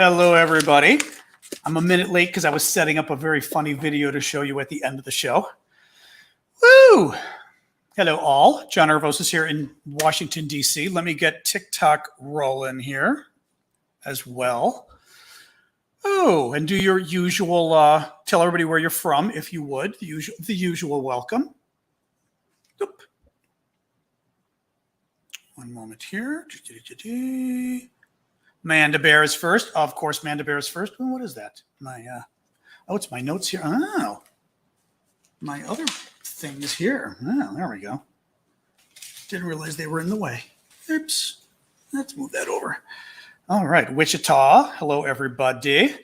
Hello, everybody. I'm a minute late because I was setting up a very funny video to show you at the end of the show. Woo! Hello, all. John Arvos is here in Washington, D.C. Let me get TikTok rolling here as well. Oh, and do your usual, tell everybody where you're from, if you would, the usual welcome. Oop. One moment here. Manda Bear is first. Of course, Manda Bear is first. Well, what is that? It's my notes here. Oh, my other thing is here. Oh, there we go. Didn't realize they were in the way. Oops. Let's move that over. All right, Wichita. Hello, everybody.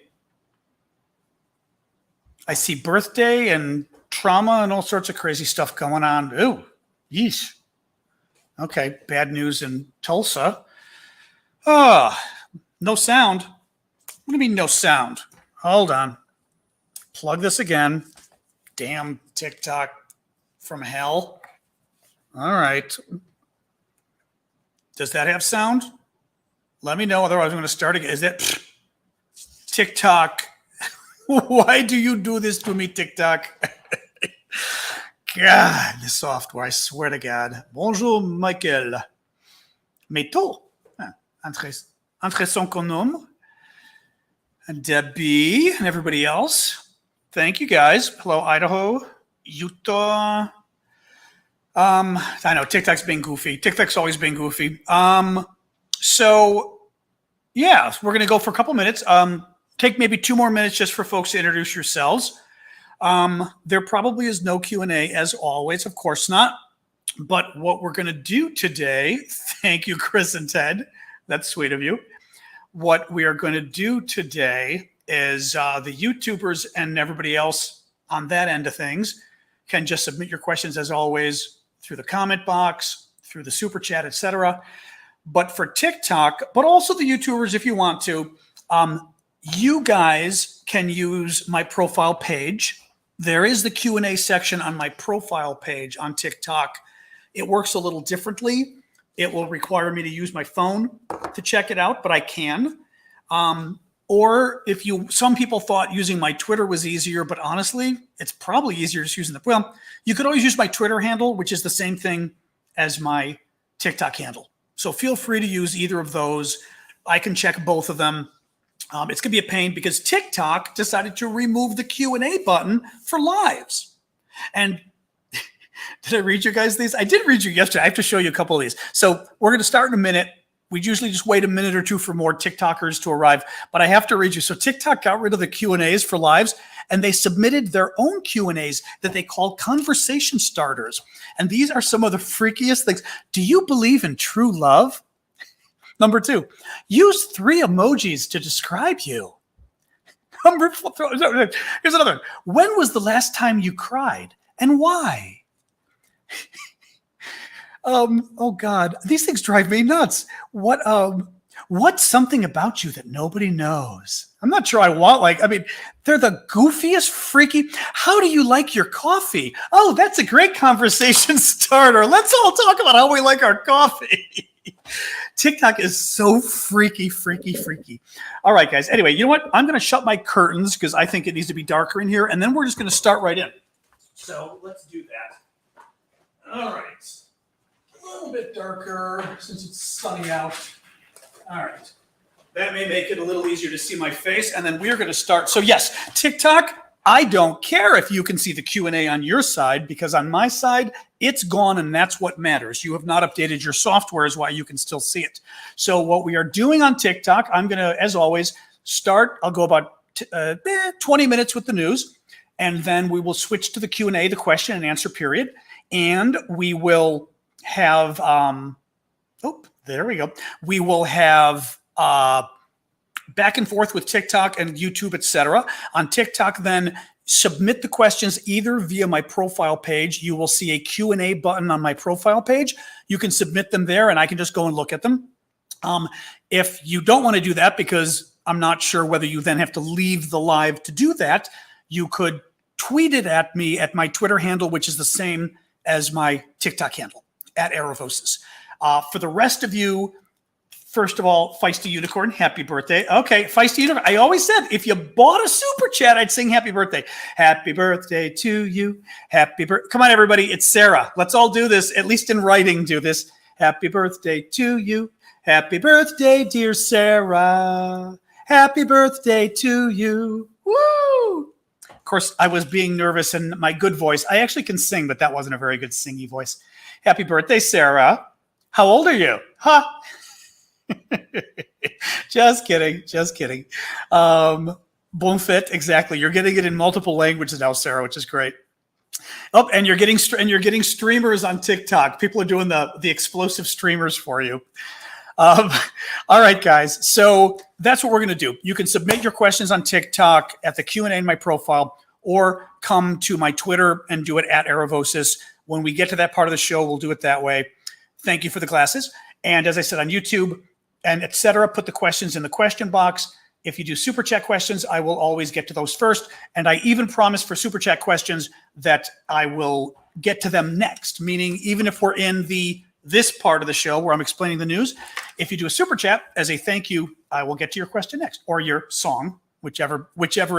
I see birthday and trauma and all sorts of crazy stuff going on. Ooh, yeesh. Okay, bad news in Tulsa. No sound. What do you mean no sound? Hold on. Plug this again. Damn TikTok from hell. All right. Does that have sound? Let me know. Otherwise, I'm going to start again. Is that TikTok? Why do you do this to me, TikTok? God, this software, I swear to God. Bonjour, Michael. Meto. Entre son nom. Debbie and everybody else. Thank you, guys. Hello, Idaho, Utah. I know TikTok's being goofy. TikTok's always been goofy. So, yeah, we're going to go for a couple minutes. Take maybe 2 more minutes just for folks to introduce yourselves. There probably is no Q&A as always, of course not. But what we're going to do today, thank you, Chris and Ted. That's sweet of you. What we are going to do today is the YouTubers and everybody else on that end of things can just submit your questions as always through the comment box, through the super chat, etc. But for TikTok, but also the YouTubers if you want to, you guys can use my profile page. There is the Q&A section on my profile page on TikTok. It works a little differently. It will require me to use my phone to check it out, but I can. Or if some people thought using my Twitter was easier, but honestly, it's probably easier just using you could always use my Twitter handle, which is the same thing as my TikTok handle. So feel free to use either of those. I can check both of them. It's going to be a pain because TikTok decided to remove the Q&A button for lives. And did I read you guys these? I did read you yesterday. I have to show you a couple of these. So we're going to start in a minute. We usually just wait a minute or two for more TikTokers to arrive, but I have to read you. So TikTok got rid of the Q&As for lives, and they submitted their own Q&As that they call conversation starters. And these are some of the freakiest things. Do you believe in true love? Number 2, use 3 emojis to describe you. Number 4, here's another one. When was the last time you cried and why? Oh God, these things drive me nuts. What's something about you that nobody knows? I'm not sure I want they're the goofiest, freaky. How do you like your coffee? Oh, that's a great conversation starter. Let's all talk about how we like our coffee. TikTok is so freaky. All right, guys. Anyway, you know what? I'm going to shut my curtains because I think it needs to be darker in here, and then we're just going to start right in. So let's do that. All right. A little bit darker since it's sunny out. All right. That may make it a little easier to see my face, and then we're going to start. So yes, TikTok, I don't care if you can see the Q&A on your side because on my side, it's gone, and that's what matters. You have not updated your software is why you can still see it. So what we are doing on TikTok, I'm going to, as always, start. I'll go about 20 minutes with the news, and then we will switch to the Q&A, the question and answer period, and we will have, there we go. We will have back and forth with TikTok and YouTube, etc. On TikTok, then submit the questions either via my profile page. You will see a Q&A button on my profile page. You can submit them there, and I can just go and look at them. If you don't want to do that, because I'm not sure whether you then have to leave the live to do that, you could tweet it at me at my Twitter handle, which is the same as my TikTok handle, @Aravosis. For the rest of you, First of all, Feisty Unicorn, happy birthday. Okay, Feisty Unicorn. I always said if you bought a super chat, I'd sing happy birthday. Happy birthday to you. Happy birthday. Come on, everybody. It's Sarah. Let's all do this, at least in writing, do this. Happy birthday to you. Happy birthday, dear Sarah. Happy birthday to you. Woo! Of course, I was being nervous in my good voice. I actually can sing, but that wasn't a very good singy voice. Happy birthday, Sarah. How old are you? Huh? Just kidding. Just kidding. Bon fit, exactly. You're getting it in multiple languages now, Sarah, which is great. Oh, and you're getting streamers on TikTok. People are doing the explosive streamers for you. All right, guys. So that's what we're going to do. You can submit your questions on TikTok at the Q&A in my profile, or come to my Twitter and do it at Aravosis. When we get to that part of the show, we'll do it that way. Thank you for the glasses. And as I said, on YouTube and etc., put the questions in the question box. If you do super chat questions, I will always get to those first. And I even promise for super chat questions that I will get to them next, meaning even if we're in this part of the show where I'm explaining the news, if you do a super chat as a thank you, I will get to your question next, or your song, whichever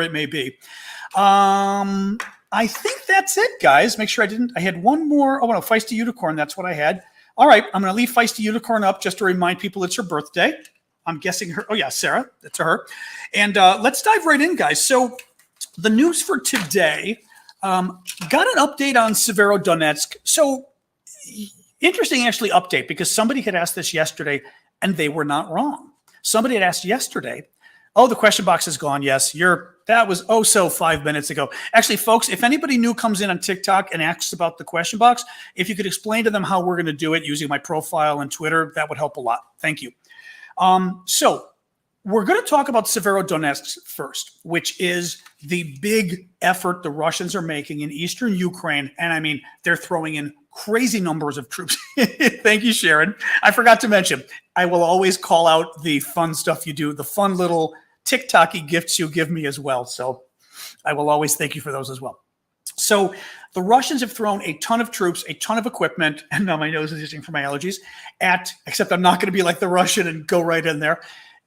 it may be. I think that's it, guys. Make sure I had one more. Oh, no, Feisty Unicorn. That's what I had. All right, I'm going to leave Feisty Unicorn up just to remind people it's her birthday. I'm guessing her. Oh, yeah, Sarah. That's her. And let's dive right in, guys. So the news for today, got an update on Severodonetsk. So interesting, actually, update, because somebody had asked this yesterday, and they were not wrong. Somebody had asked yesterday, oh, the question box is gone. Yes, that was so 5 minutes ago. Actually, folks, if anybody new comes in on TikTok and asks about the question box, if you could explain to them how we're going to do it using my profile and Twitter, that would help a lot. Thank you. So we're going to talk about Severodonetsk first, which is the big effort the Russians are making in eastern Ukraine. And I mean, they're throwing in crazy numbers of troops. Thank you, Sharon. I forgot to mention, I will always call out the fun stuff you do, the fun little TikTok-y gifts you give me as well. So I will always thank you for those as well. So the Russians have thrown a ton of troops, a ton of equipment, and now my nose is itching for my allergies, except I'm not going to be like the Russian and go right in there,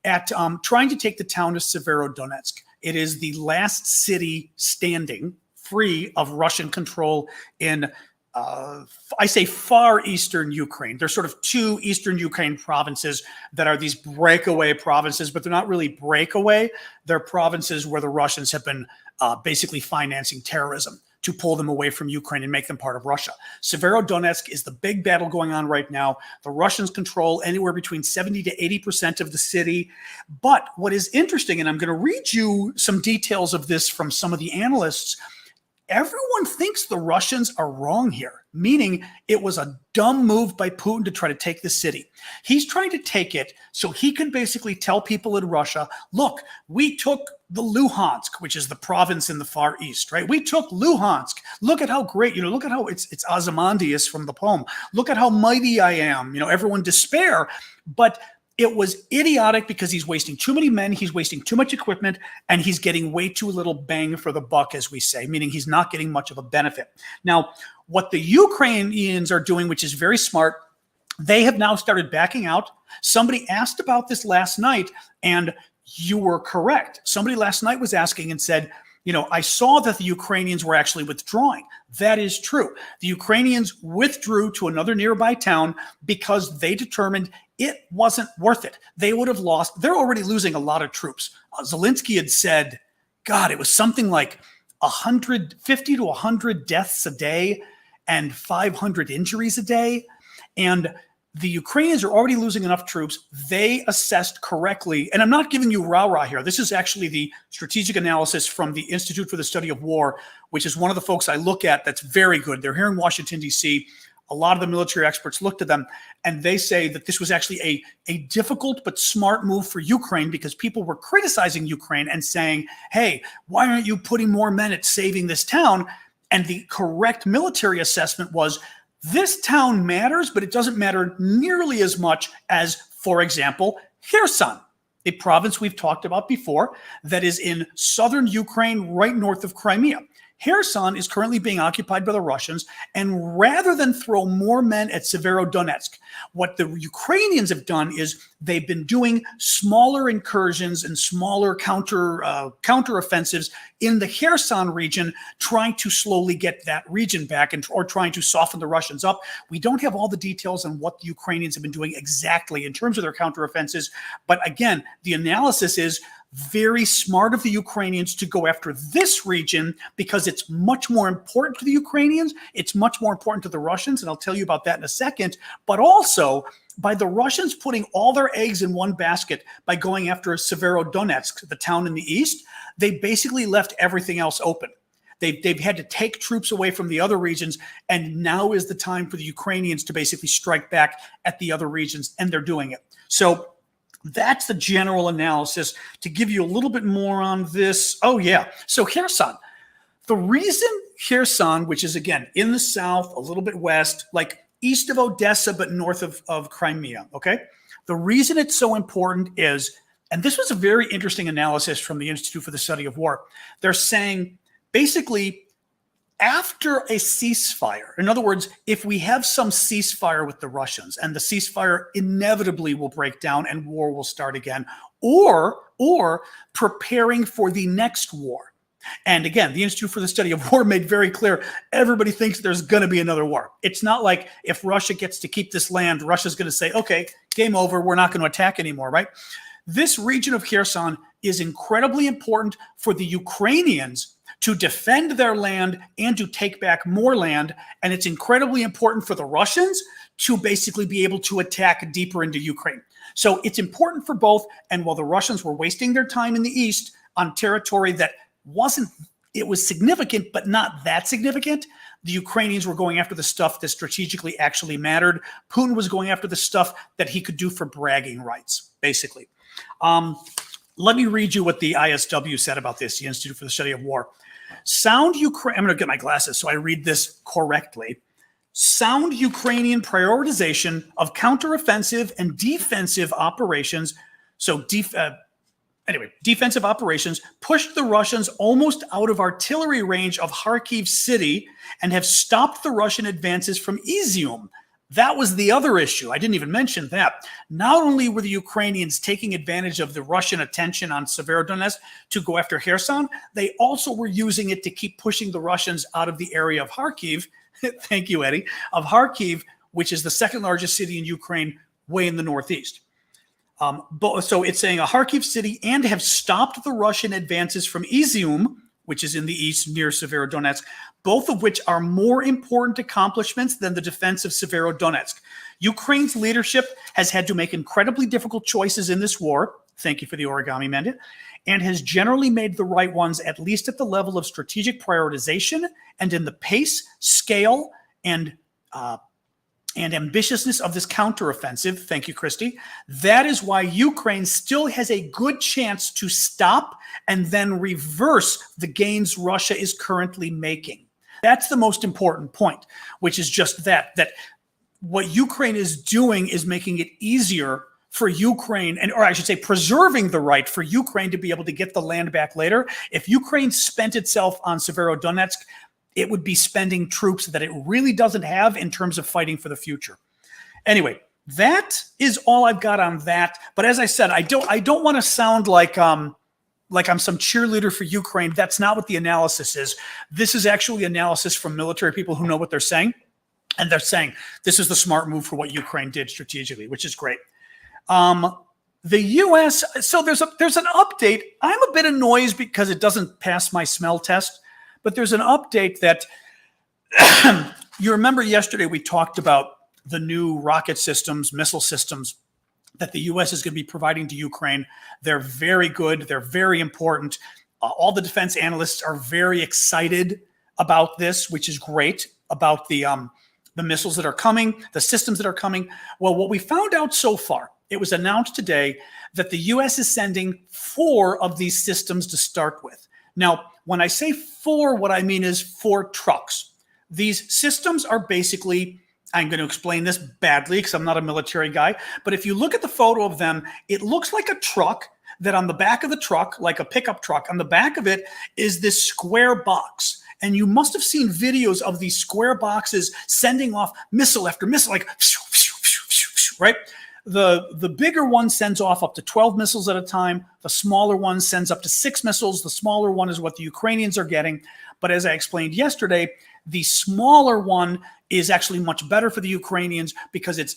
at trying to take the town of Severodonetsk. It is the last city standing free of Russian control in I say far eastern Ukraine. There's sort of two eastern Ukraine provinces that are these breakaway provinces, but they're not really breakaway. They're provinces where the Russians have been basically financing terrorism to pull them away from Ukraine and make them part of Russia. Severodonetsk is the big battle going on right now. The Russians control anywhere between 70 to 80% of the city. But what is interesting, and I'm going to read you some details of this from some of the analysts, everyone thinks the Russians are wrong here, meaning it was a dumb move by Putin to try to take the city. He's trying to take it so he can basically tell people in Russia, look, we took the Luhansk, which is the province in the far east, right? We took Luhansk. Look at how great, look at how it's Ozymandias from the poem. Look at how mighty I am. Everyone despair. But it was idiotic because he's wasting too many men, he's wasting too much equipment, and he's getting way too little bang for the buck, as we say, meaning he's not getting much of a benefit. Now, what the Ukrainians are doing, which is very smart, they have now started backing out. Somebody asked about this last night, and you were correct. Somebody last night was asking and said, I saw that the Ukrainians were actually withdrawing. That is true. The Ukrainians withdrew to another nearby town because they determined it wasn't worth it. They would have lost. They're already losing a lot of troops. Zelensky had said, God, it was something like 150 to 100 deaths a day and 500 injuries a day. And the Ukrainians are already losing enough troops. They assessed correctly. And I'm not giving you rah-rah here. This is actually the strategic analysis from the Institute for the Study of War, which is one of the folks I look at that's very good. They're here in Washington, D.C. A lot of the military experts looked at them, and they say that this was actually a difficult but smart move for Ukraine because people were criticizing Ukraine and saying, hey, why aren't you putting more men at saving this town? And the correct military assessment was, this town matters, but it doesn't matter nearly as much as, for example, Kherson, a province we've talked about before that is in southern Ukraine, right north of Crimea. Kherson is currently being occupied by the Russians, and rather than throw more men at Severodonetsk, what the Ukrainians have done is they've been doing smaller incursions and smaller counteroffensives in the Kherson region, trying to slowly get that region back or trying to soften the Russians up. We don't have all the details on what the Ukrainians have been doing exactly in terms of their counteroffensives, but again, the analysis is very smart of the Ukrainians to go after this region because it's much more important to the Ukrainians. It's much more important to the Russians, and I'll tell you about that in a second. But also, by the Russians putting all their eggs in one basket by going after Severodonetsk, the town in the east, they basically left everything else open. They've had to take troops away from the other regions, and now is the time for the Ukrainians to basically strike back at the other regions, and they're doing it. So that's the general analysis. To give you a little bit more on this, so Kherson. The reason Kherson, which is again in the south, a little bit west, like east of Odessa but north of Crimea, okay? The reason it's so important is, and this was a very interesting analysis from the Institute for the Study of War, they're saying basically after a ceasefire, in other words, if we have some ceasefire with the Russians and the ceasefire inevitably will break down and war will start again, or preparing for the next war. And again, the Institute for the Study of War made very clear, everybody thinks there's going to be another war. It's not like if Russia gets to keep this land, Russia's going to say, okay, game over, we're not going to attack anymore, right? This region of Kherson is incredibly important for the Ukrainians to defend their land and to take back more land. And it's incredibly important for the Russians to basically be able to attack deeper into Ukraine. So it's important for both. And while the Russians were wasting their time in the east on territory that it was significant, but not that significant, the Ukrainians were going after the stuff that strategically actually mattered. Putin was going after the stuff that he could do for bragging rights, basically. Let me read you what the ISW said about this, the Institute for the Study of War. I'm going to get my glasses so I read this correctly. Sound Ukrainian prioritization of counteroffensive and defensive operations. Defensive operations pushed the Russians almost out of artillery range of Kharkiv city and have stopped the Russian advances from Izium. That was the other issue. I didn't even mention that. Not only were the Ukrainians taking advantage of the Russian attention on Severodonetsk to go after Kherson, they also were using it to keep pushing the Russians out of the area of Kharkiv. Thank you, Eddie. Of Kharkiv, which is the second largest city in Ukraine, way in the northeast. So it's saying a Kharkiv city and have stopped the Russian advances from Izium, which is in the east near Severodonetsk, both of which are more important accomplishments than the defense of Severodonetsk. Ukraine's leadership has had to make incredibly difficult choices in this war. Thank you for the origami, Mendit. And has generally made the right ones, at least at the level of strategic prioritization and in the pace, scale, and ambitiousness of this counteroffensive. Thank you, Christy. That is why Ukraine still has a good chance to stop and then reverse the gains Russia is currently making. That's the most important point, which is just that what Ukraine is doing is making it easier for Ukraine, or I should say preserving the right for Ukraine to be able to get the land back later. If Ukraine spent itself on Severodonetsk, it would be spending troops that it really doesn't have in terms of fighting for the future. Anyway, that is all I've got on that. But as I said, I don't want to sound like I'm some cheerleader for Ukraine. That's not what the analysis is. This is actually analysis from military people who know what they're saying. And they're saying this is the smart move for what Ukraine did strategically, which is great. The U.S., so there's an update. I'm a bit annoyed because it doesn't pass my smell test. But there's an update that you remember yesterday we talked about the new rocket systems, missile systems that the U.S. is going to be providing to Ukraine. They're very good. They're very important. All the defense analysts are very excited about this, which is great, about the missiles that are coming, the systems that are coming. Well, what we found out so far, it was announced today that the U.S. is sending 4 of these systems to start with. Now, when I say 4, what I mean is 4 trucks. These systems are basically, I'm going to explain this badly because I'm not a military guy, but if you look at the photo of them, it looks like a truck that on the back of the truck, like a pickup truck, on the back of it is this square box. And you must have seen videos of these square boxes sending off missile after missile, like, right? The bigger one sends off up to 12 missiles at a time. The smaller one sends up to 6 missiles. The smaller one is what the Ukrainians are getting. But as I explained yesterday, the smaller one is actually much better for the Ukrainians because it's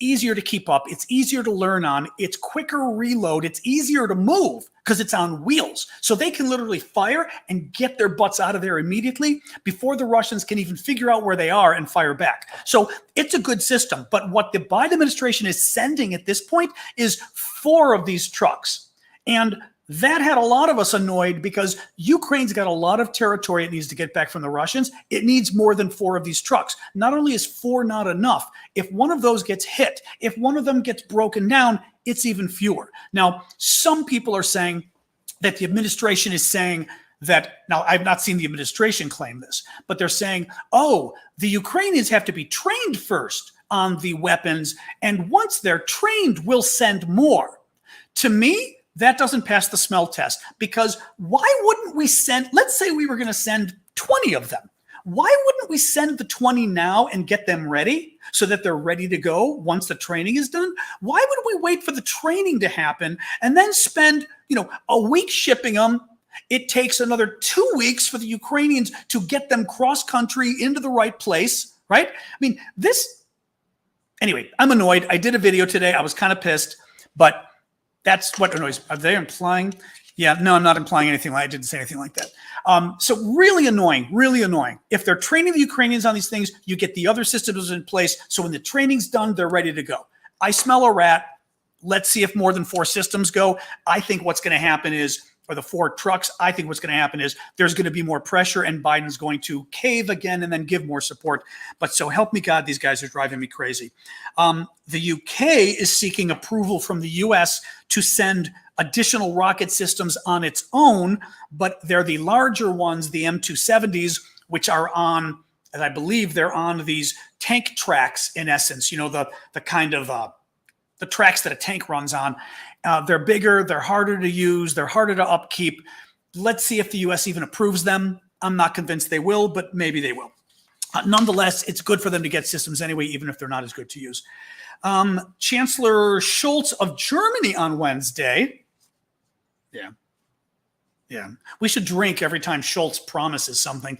easier to keep up. It's easier to learn on. It's quicker reload. It's easier to move because it's on wheels. So they can literally fire and get their butts out of there immediately before the Russians can even figure out where they are and fire back. So it's a good system. But what the Biden administration is sending at this point is 4 of these trucks. And that had a lot of us annoyed because Ukraine's got a lot of territory it needs to get back from the Russians. It needs more than 4 of these trucks. Not only is 4 not enough, if one of those gets hit, if one of them gets broken down, it's even fewer. Now, some people are saying that the administration is saying that, now I've not seen the administration claim this, but they're saying, oh, the Ukrainians have to be trained first on the weapons, and once they're trained, we'll send more. To me, that doesn't pass the smell test, because why wouldn't we send, let's say we were going to send 20 of them. Why wouldn't we send the 20 now and get them ready so that they're ready to go once the training is done? Why would we wait for the training to happen and then spend, a week shipping them? It takes another 2 weeks for the Ukrainians to get them cross country into the right place, right? I mean, anyway, I'm annoyed. I did a video today. I was kind of pissed, but that's what annoys. Are they implying? Yeah, no, I'm not implying anything. I didn't say anything like that. So really annoying, really annoying. If they're training the Ukrainians on these things, you get the other systems in place. So when the training's done, they're ready to go. I smell a rat. Let's see if more than 4 systems go. I think what's going to happen is, or the 4 trucks, I think what's going to happen is there's going to be more pressure and Biden's going to cave again and then give more support. But so help me God, these guys are driving me crazy. The UK is seeking approval from the US to send additional rocket systems on its own, but they're the larger ones, the M270s, which are on, and I believe they're on these tank tracks in essence, the kind of the tracks that a tank runs on. They're bigger, they're harder to use, they're harder to upkeep. Let's see if the US even approves them. I'm not convinced they will, but maybe they will. Nonetheless, it's good for them to get systems anyway, even if they're not as good to use. Chancellor Scholz of Germany on Wednesday. Yeah. We should drink every time Scholz promises something.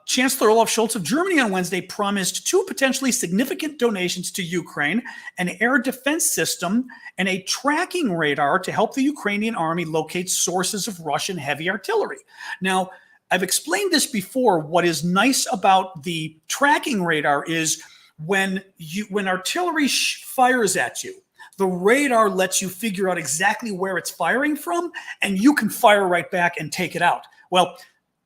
Chancellor Olaf Scholz of Germany on Wednesday promised 2 potentially significant donations to Ukraine, an air defense system and a tracking radar to help the Ukrainian army locate sources of Russian heavy artillery. Now, I've explained this before. What is nice about the tracking radar is when artillery fires at you, the radar lets you figure out exactly where it's firing from, and you can fire right back and take it out. Well,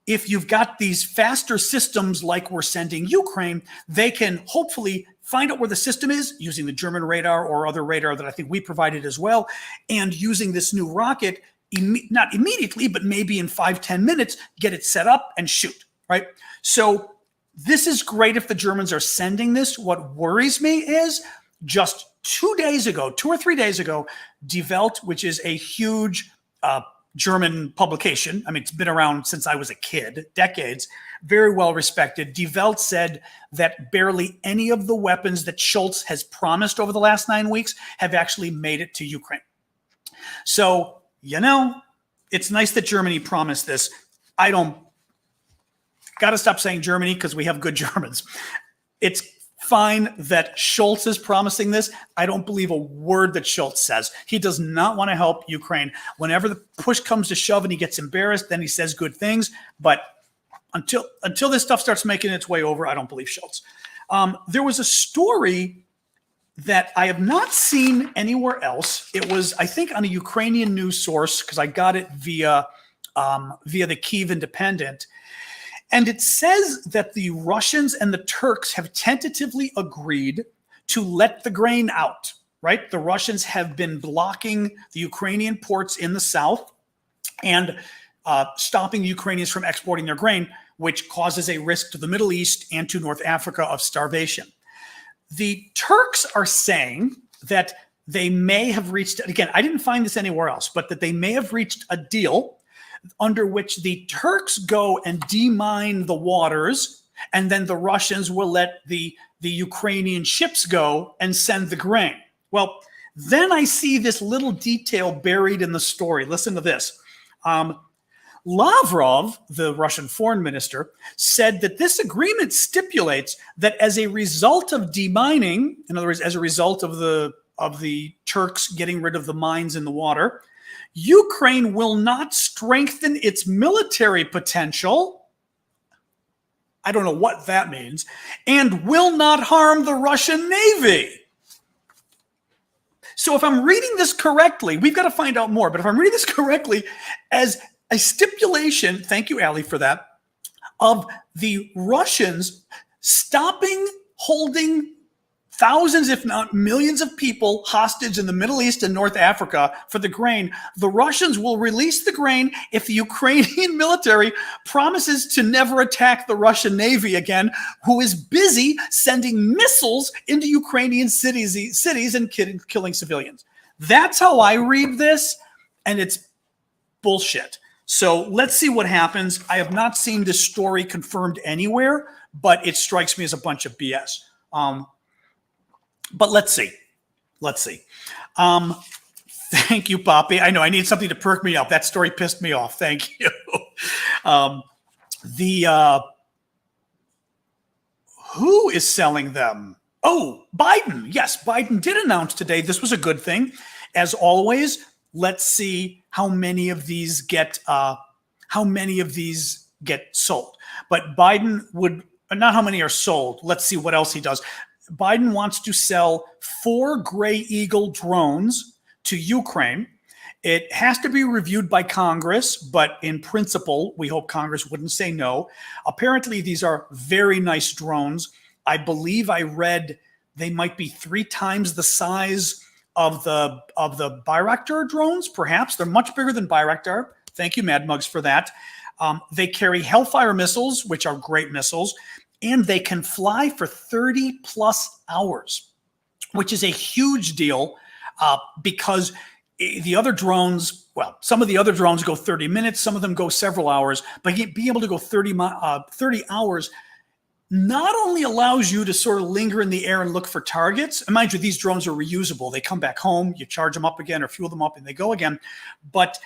if you've got these faster systems like we're sending Ukraine, they can hopefully find out where the system is using the German radar or other radar that I think we provided as well, and using this new rocket, not immediately, but maybe in 5-10 minutes, get it set up and shoot, right? So this is great if the Germans are sending this. What worries me is just 2 or 3 days ago, Die Welt, which is a huge German publication. I mean, it's been around since I was a kid, decades, very well respected. Die Welt said that barely any of the weapons that Scholz has promised over the last 9 weeks have actually made it to Ukraine. So, it's nice that Germany promised this. Got to stop saying Germany because we have good Germans. It's fine that Scholz is promising this. I don't believe a word that Scholz says. He does not want to help Ukraine. Whenever the push comes to shove and he gets embarrassed, then he says good things. But until this stuff starts making its way over, I don't believe Scholz. There was a story that I have not seen anywhere else. It was, I think, on a Ukrainian news source because I got it via the Kyiv Independent. And it says that the Russians and the Turks have tentatively agreed to let the grain out, right? The Russians have been blocking the Ukrainian ports in the south and stopping the Ukrainians from exporting their grain, which causes a risk to the Middle East and to North Africa of starvation. The Turks are saying that they may have reached, again, I didn't find this anywhere else, but that they may have reached a deal under which the Turks go and demine the waters, and then the Russians will let the Ukrainian ships go and send the grain. Well, then I see this little detail buried in the story. Listen to this. Lavrov, the Russian foreign minister, said that this agreement stipulates that as a result of demining, in other words, as a result of the Turks getting rid of the mines in the water, Ukraine will not strengthen its military potential. I don't know what that means, and will not harm the Russian Navy. So if I'm reading this correctly, we've got to find out more, but if I'm reading this correctly, as a stipulation, thank you, Ali, for that, of the Russians stopping holding thousands, if not millions of people hostage in the Middle East and North Africa for the grain, the Russians will release the grain if the Ukrainian military promises to never attack the Russian Navy again, who is busy sending missiles into Ukrainian cities and killing civilians. That's how I read this, and it's bullshit. So let's see what happens. I have not seen this story confirmed anywhere, but it strikes me as a bunch of BS. But let's see. Let's see. Thank you, Poppy. I know I need something to perk me up. That story pissed me off. Thank you. Who is selling them? Oh, Biden. Yes, Biden did announce today. This was a good thing. As always, let's see how many of these get sold. But Biden would not how many are sold. Let's see what else he does. Biden wants to sell 4 Gray Eagle drones to Ukraine. It has to be reviewed by Congress, but in principle, we hope Congress wouldn't say no. Apparently, these are very nice drones. I believe I read they might be 3 times the size of the Bayraktar drones, perhaps. They're much bigger than Bayraktar. Thank you, Mad Mugs, for that. They carry Hellfire missiles, which are great missiles, and they can fly for 30 plus hours, which is a huge deal because the other drones, well, some of the other drones go 30 minutes, some of them go several hours, but being able to go 30 hours not only allows you to sort of linger in the air and look for targets, and mind you, these drones are reusable. They come back home, you charge them up again or fuel them up and they go again, but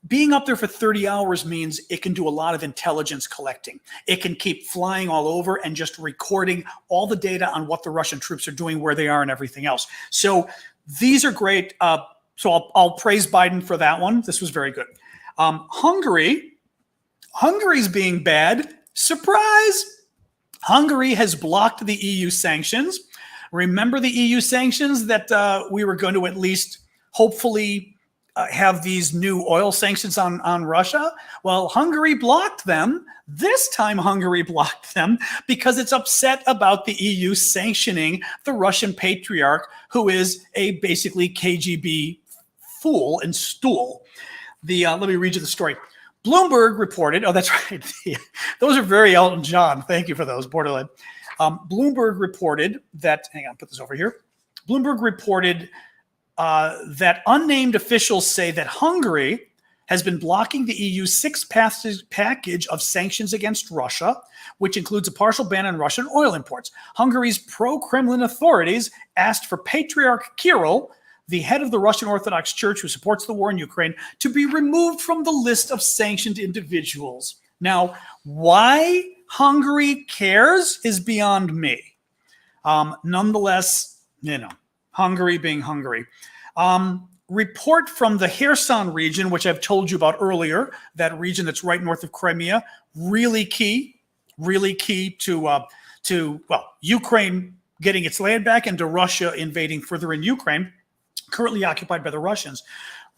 being up there for 30 hours means it can do a lot of intelligence collecting. It can keep flying all over and just recording all the data on what the Russian troops are doing, where they are, and everything else. So these are great. So I'll praise Biden for that one. This was very good. Hungary's being bad. Surprise! Hungary has blocked the EU sanctions. Remember the EU sanctions that we were going to at least hopefully have these new oil sanctions on Russia? Well, Hungary blocked them. This time Hungary blocked them because it's upset about the EU sanctioning the Russian patriarch, who is a basically KGB fool and stool. Let me read you the story. Bloomberg reported, oh, that's right. Those are very Elton John. Thank you for those, Borderline. Bloomberg reported that, hang on, put this over here. Bloomberg reported that unnamed officials say that Hungary has been blocking the EU's 6th package of sanctions against Russia, which includes a partial ban on Russian oil imports. Hungary's pro-Kremlin authorities asked for Patriarch Kirill, the head of the Russian Orthodox Church who supports the war in Ukraine, to be removed from the list of sanctioned individuals. Now, why Hungary cares is beyond me. Nonetheless, Hungary being Hungary. Report from the Kherson region, which I've told you about earlier, that region that's right north of Crimea, really key to Ukraine getting its land back and to Russia invading further in Ukraine, currently occupied by the Russians.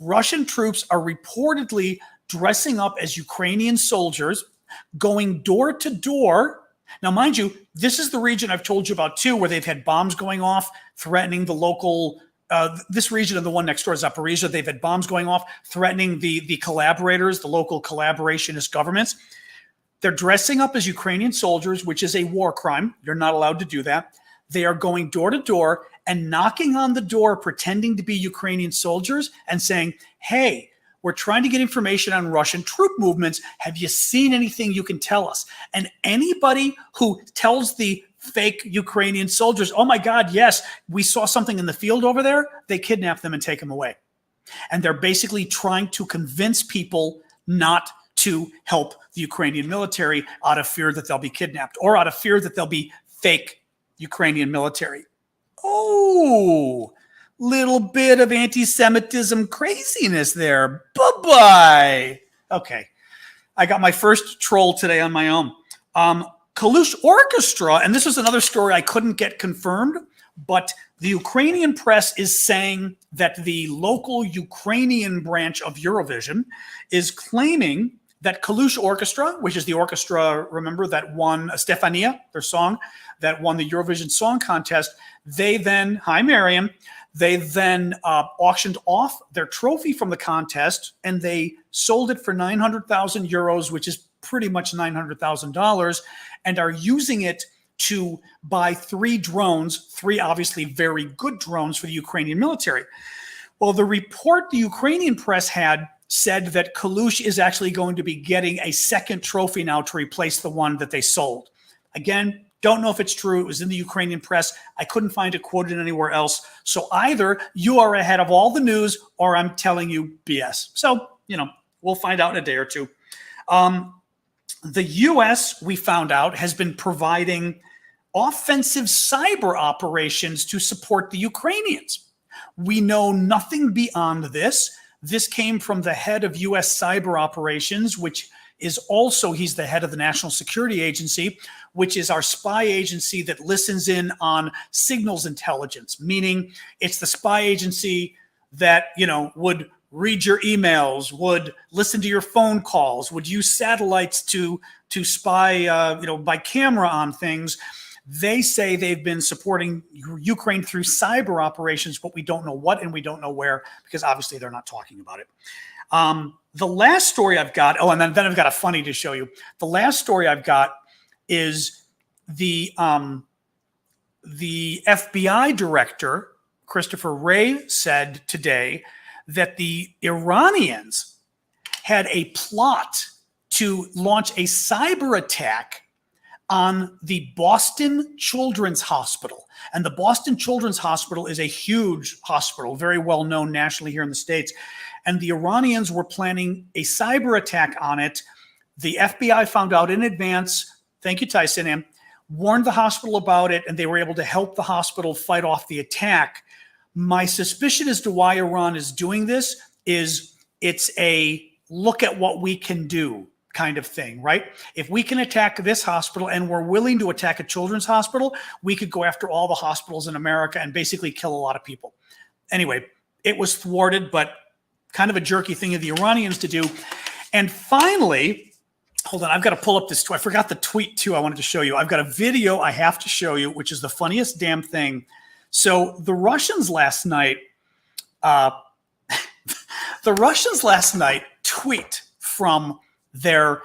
Russian troops are reportedly dressing up as Ukrainian soldiers, going door to door. Now, mind you, this is the region I've told you about too, where they've had bombs going off, threatening the local, this region and the one next door, Zaporizhia, they've had bombs going off, threatening the collaborators, the local collaborationist governments. They're dressing up as Ukrainian soldiers, which is a war crime. You're not allowed to do that. They are going door to door and knocking on the door, pretending to be Ukrainian soldiers and saying, hey, We're trying to get information on Russian troop movements. Have you seen anything you can tell us? And anybody who tells the fake Ukrainian soldiers, oh my God, yes, we saw something in the field over there, they kidnap them and take them away. And they're basically trying to convince people not to help the Ukrainian military out of fear that they'll be kidnapped or out of fear that they'll be fake Ukrainian military. Oh, little bit of anti-Semitism craziness there. Bye-bye. Okay. I got my first troll today on my own. Kalush Orchestra, and this is another story I couldn't get confirmed, but the Ukrainian press is saying that the local Ukrainian branch of Eurovision is claiming that Kalush Orchestra, which is the orchestra, remember, that won Stefania, their song, that won the Eurovision Song Contest, they then, hi Miriam, they then auctioned off their trophy from the contest and they sold it for 900,000 euros, which is pretty much $900,000, and are using it to buy 3 drones, 3 obviously very good drones for the Ukrainian military. Well, the report the Ukrainian press had said that Kalush is actually going to be getting a second trophy now to replace the one that they sold. Again, don't know if it's true. It was in the Ukrainian press. I couldn't find it quoted anywhere else. So either you are ahead of all the news or I'm telling you BS. So, we'll find out in a day or two. The U.S., we found out, has been providing offensive cyber operations to support the Ukrainians. We know nothing beyond this. This came from the head of U.S. cyber operations, which is also, he's the head of the National Security Agency, which is our spy agency that listens in on signals intelligence, meaning it's the spy agency that, would read your emails, would listen to your phone calls, would use satellites to spy, by camera on things. They say they've been supporting Ukraine through cyber operations, but we don't know what and we don't know where, because obviously they're not talking about it. The last story I've got, and then I've got a funny to show you. The last story I've got is the FBI director, Christopher Wray, said today that the Iranians had a plot to launch a cyber attack on the Boston Children's Hospital. And the Boston Children's Hospital is a huge hospital, very well known nationally here in the States. And the Iranians were planning a cyber attack on it. The FBI found out in advance, thank you, Tyson, and warned the hospital about it, and they were able to help the hospital fight off the attack. My suspicion as to why Iran is doing this is it's a look at what we can do kind of thing, right? If we can attack this hospital and we're willing to attack a children's hospital, we could go after all the hospitals in America and basically kill a lot of people. Anyway, it was thwarted, but kind of a jerky thing of the Iranians to do. And finally, hold on, I've got to pull up this. I forgot the tweet too I wanted to show you. I've got a video I have to show you, which is the funniest damn thing. So the Russians last night, tweet from their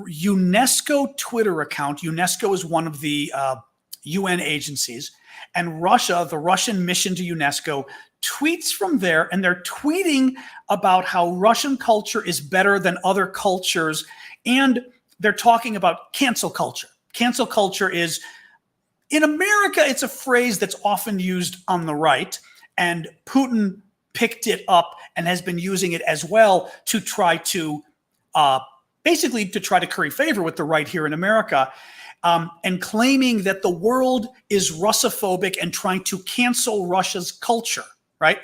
UNESCO Twitter account. UNESCO is one of the UN agencies, and Russia, the Russian mission to UNESCO, tweets from there, and they're tweeting about how Russian culture is better than other cultures, and they're talking about cancel culture. Cancel culture is, in America, it's a phrase that's often used on the right, and Putin picked it up and has been using it as well to try to basically to try to curry favor with the right here in America, and claiming that the world is Russophobic and trying to cancel Russia's culture, right?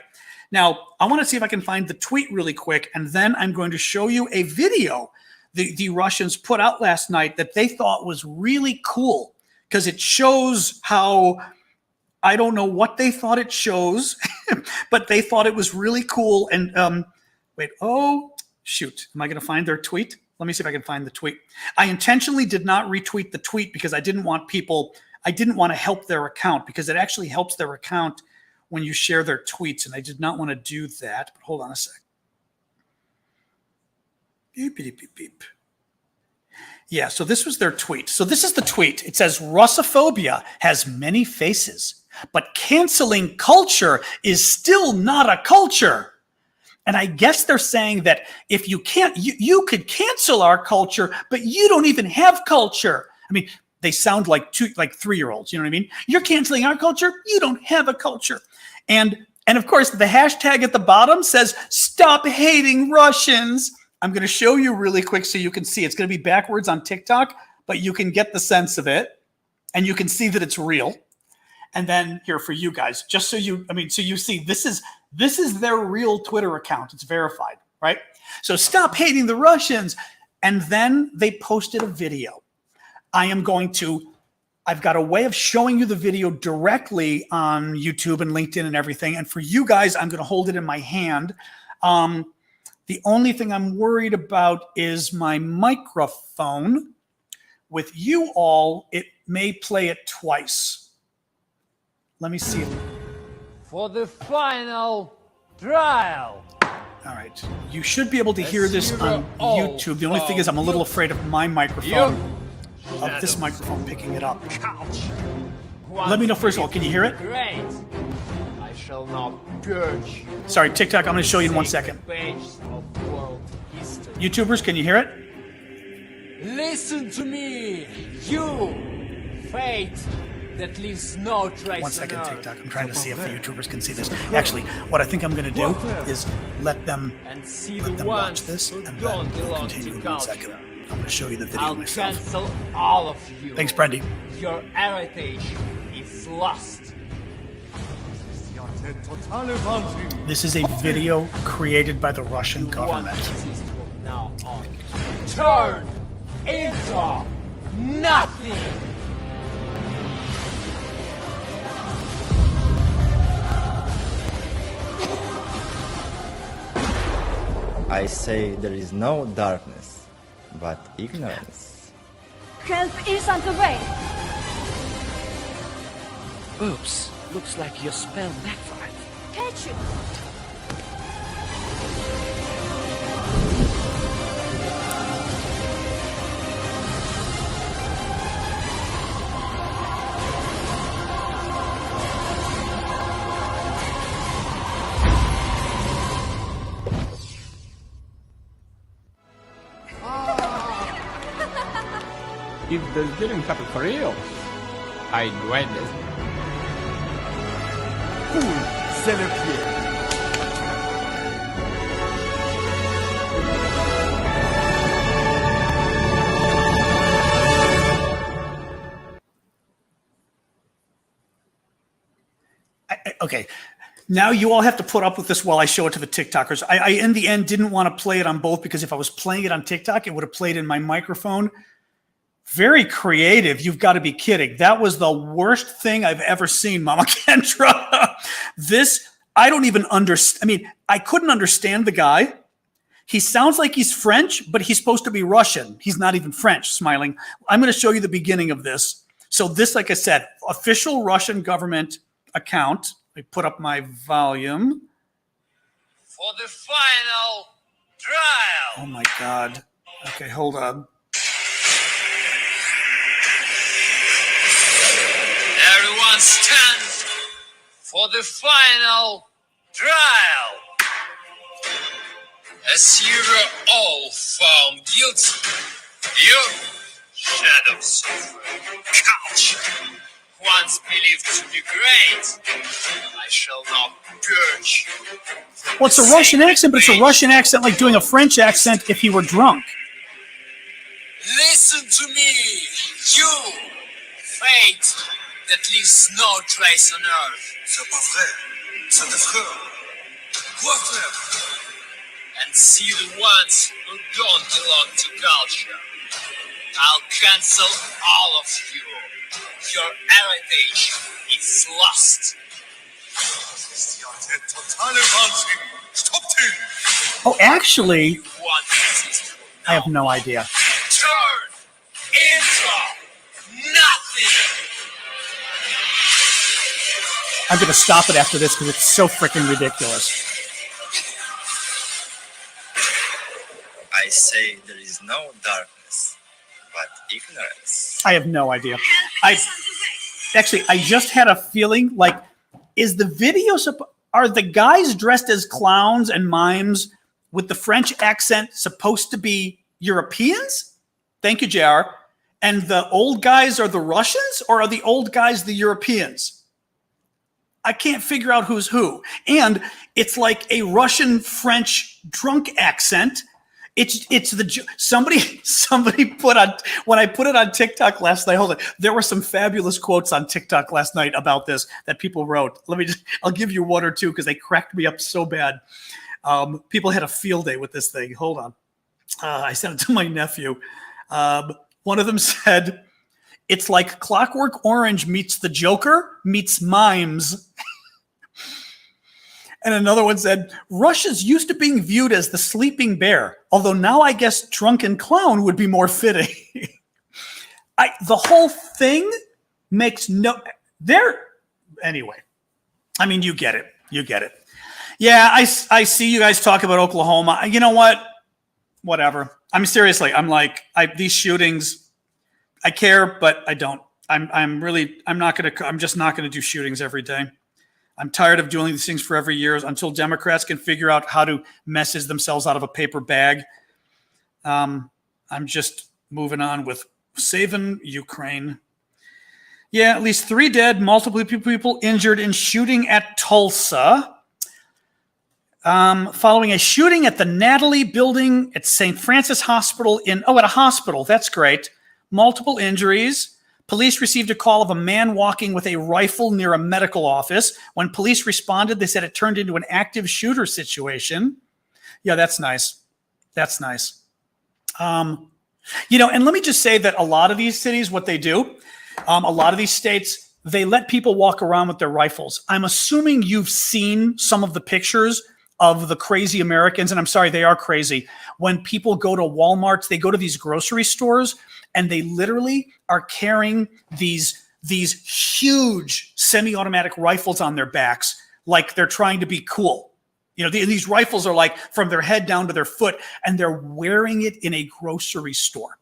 Now, I want to see if I can find the tweet really quick, and then I'm going to show you a video the Russians put out last night that they thought was really cool, because it shows how, I don't know what they thought it shows, but they thought it was really cool. And wait, oh, shoot. Am I going to find their tweet? Let me see if I can find the tweet. I intentionally did not retweet the tweet because I didn't want to help their account, because it actually helps their account when you share their tweets, and I did not want to do that. But hold on a sec. Beep, beep, beep, beep. Yeah, so this was their tweet. So this is the tweet. It says, Russophobia has many faces, but canceling culture is still not a culture. And I guess they're saying that if you can't, you could cancel our culture, but you don't even have culture. I mean, they sound like 3-year-olds. You know what I mean? You're canceling our culture. You don't have a culture. And of course, the hashtag at the bottom says, "Stop hating Russians." I'm going to show you really quick so you can see. It's going to be backwards on TikTok, but you can get the sense of it. And you can see that it's real. And then here for you guys, just so you see, this is their real Twitter account. It's verified, right? So stop hating the Russians. And then they posted a video. I've got a way of showing you the video directly on YouTube and LinkedIn and everything. And for you guys, I'm going to hold it in my hand. The only thing I'm worried about is my microphone. With you all, it may play it twice. Let me see. For the final trial. All right. You should be able to hear this on YouTube. The only thing is I'm a little afraid of my microphone, of this microphone picking it up. Let me know first of all, can you hear it? Great. I shall not purge. Sorry, TikTok, I'm going to show you in 1 second. YouTubers, can you hear it? Listen to me, you fate that leaves no trace. 1 second, TikTok. I'm trying to see if the YouTubers can see this. Actually, what I think I'm going to do is let them watch this, and then we'll continue in 1 second. I'm going to show you the video I'll myself. cancel all of you. Thanks, Brendy. Your heritage is lost. This is a video created by the Russian government. Now on. Turn into nothing. I say there is no darkness, but ignorance. Help is on the way. Oops, looks like your spell backfired. Catch it. If this didn't happen for real, I'd wait this. Cool, c'est le pied. Okay, now you all have to put up with this while I show it to the TikTokers. I in the end, didn't want to play it on both because if I was playing it on TikTok, it would have played in my microphone. Very creative. You've got to be kidding. That was the worst thing I've ever seen, Mama Kendra. This, I don't even understand. I mean, I couldn't understand the guy. He sounds like he's French, but he's supposed to be Russian. He's not even French, smiling. I'm going to show you the beginning of this. So this, like I said, official Russian government account. I put up my volume. For the final trial. Oh my God. Okay, hold on. Everyone stand for the final trial. As you were all found guilty, you shadows of culture, once believed to be great, I shall not purge. Well, it's a Russian accent, but it's a Russian accent like doing a French accent if he were drunk. Listen to me, you fate that leaves no trace on earth. C'est pas vrai. C'est affreux. Quoi faire? And see the ones who don't belong to culture. I'll cancel all of you. Your heritage is lost. Totale Wahnsinn. Stoppt ihn. Oh, actually, You want justice I have now. no idea. Turn into nothing. I'm going to stop it after this because it's so freaking ridiculous. I say there is no darkness, but ignorance. I have no idea. I just had a feeling like, is the video are the guys dressed as clowns and mimes with the French accent supposed to be Europeans? Thank you, JR. And the old guys are the Russians, or are the old guys the Europeans? I can't figure out who's who. And it's like a Russian French drunk accent. It's the somebody put on, when I put it on TikTok last night. Hold on, there were some fabulous quotes on TikTok last night about this that people wrote. I'll give you one or two because they cracked me up so bad. People had a field day with this thing. Hold on, I sent it to my nephew. One of them said, "It's like Clockwork Orange meets the Joker meets mimes." And another one said, "Russia's used to being viewed as the sleeping bear, although now I guess drunken clown would be more fitting." The whole thing makes anyway. I mean, you get it. You get it. Yeah, I see you guys talk about Oklahoma. You know what? Whatever. I mean, seriously, I'm like, these shootings, I care, but I don't. I'm just not gonna do shootings every day. I'm tired of doing these things for every year until Democrats can figure out how to message themselves out of a paper bag. I'm just moving on with saving Ukraine. Yeah, at least 3 dead, multiple people injured in shooting at Tulsa. Following a shooting at the Natalie building at St. Francis Hospital at a hospital. That's great. Multiple injuries. Police received a call of a man walking with a rifle near a medical office. When police responded, they said it turned into an active shooter situation. Yeah, that's nice. That's nice. And let me just say that a lot of these cities, what they do, a lot of these states, they let people walk around with their rifles. I'm assuming you've seen some of the pictures of the crazy Americans, and I'm sorry, they are crazy. When people go to Walmart, they go to these grocery stores, and they literally are carrying these huge semi-automatic rifles on their backs like they're trying to be cool. These rifles are like from their head down to their foot, and they're wearing it in a grocery store.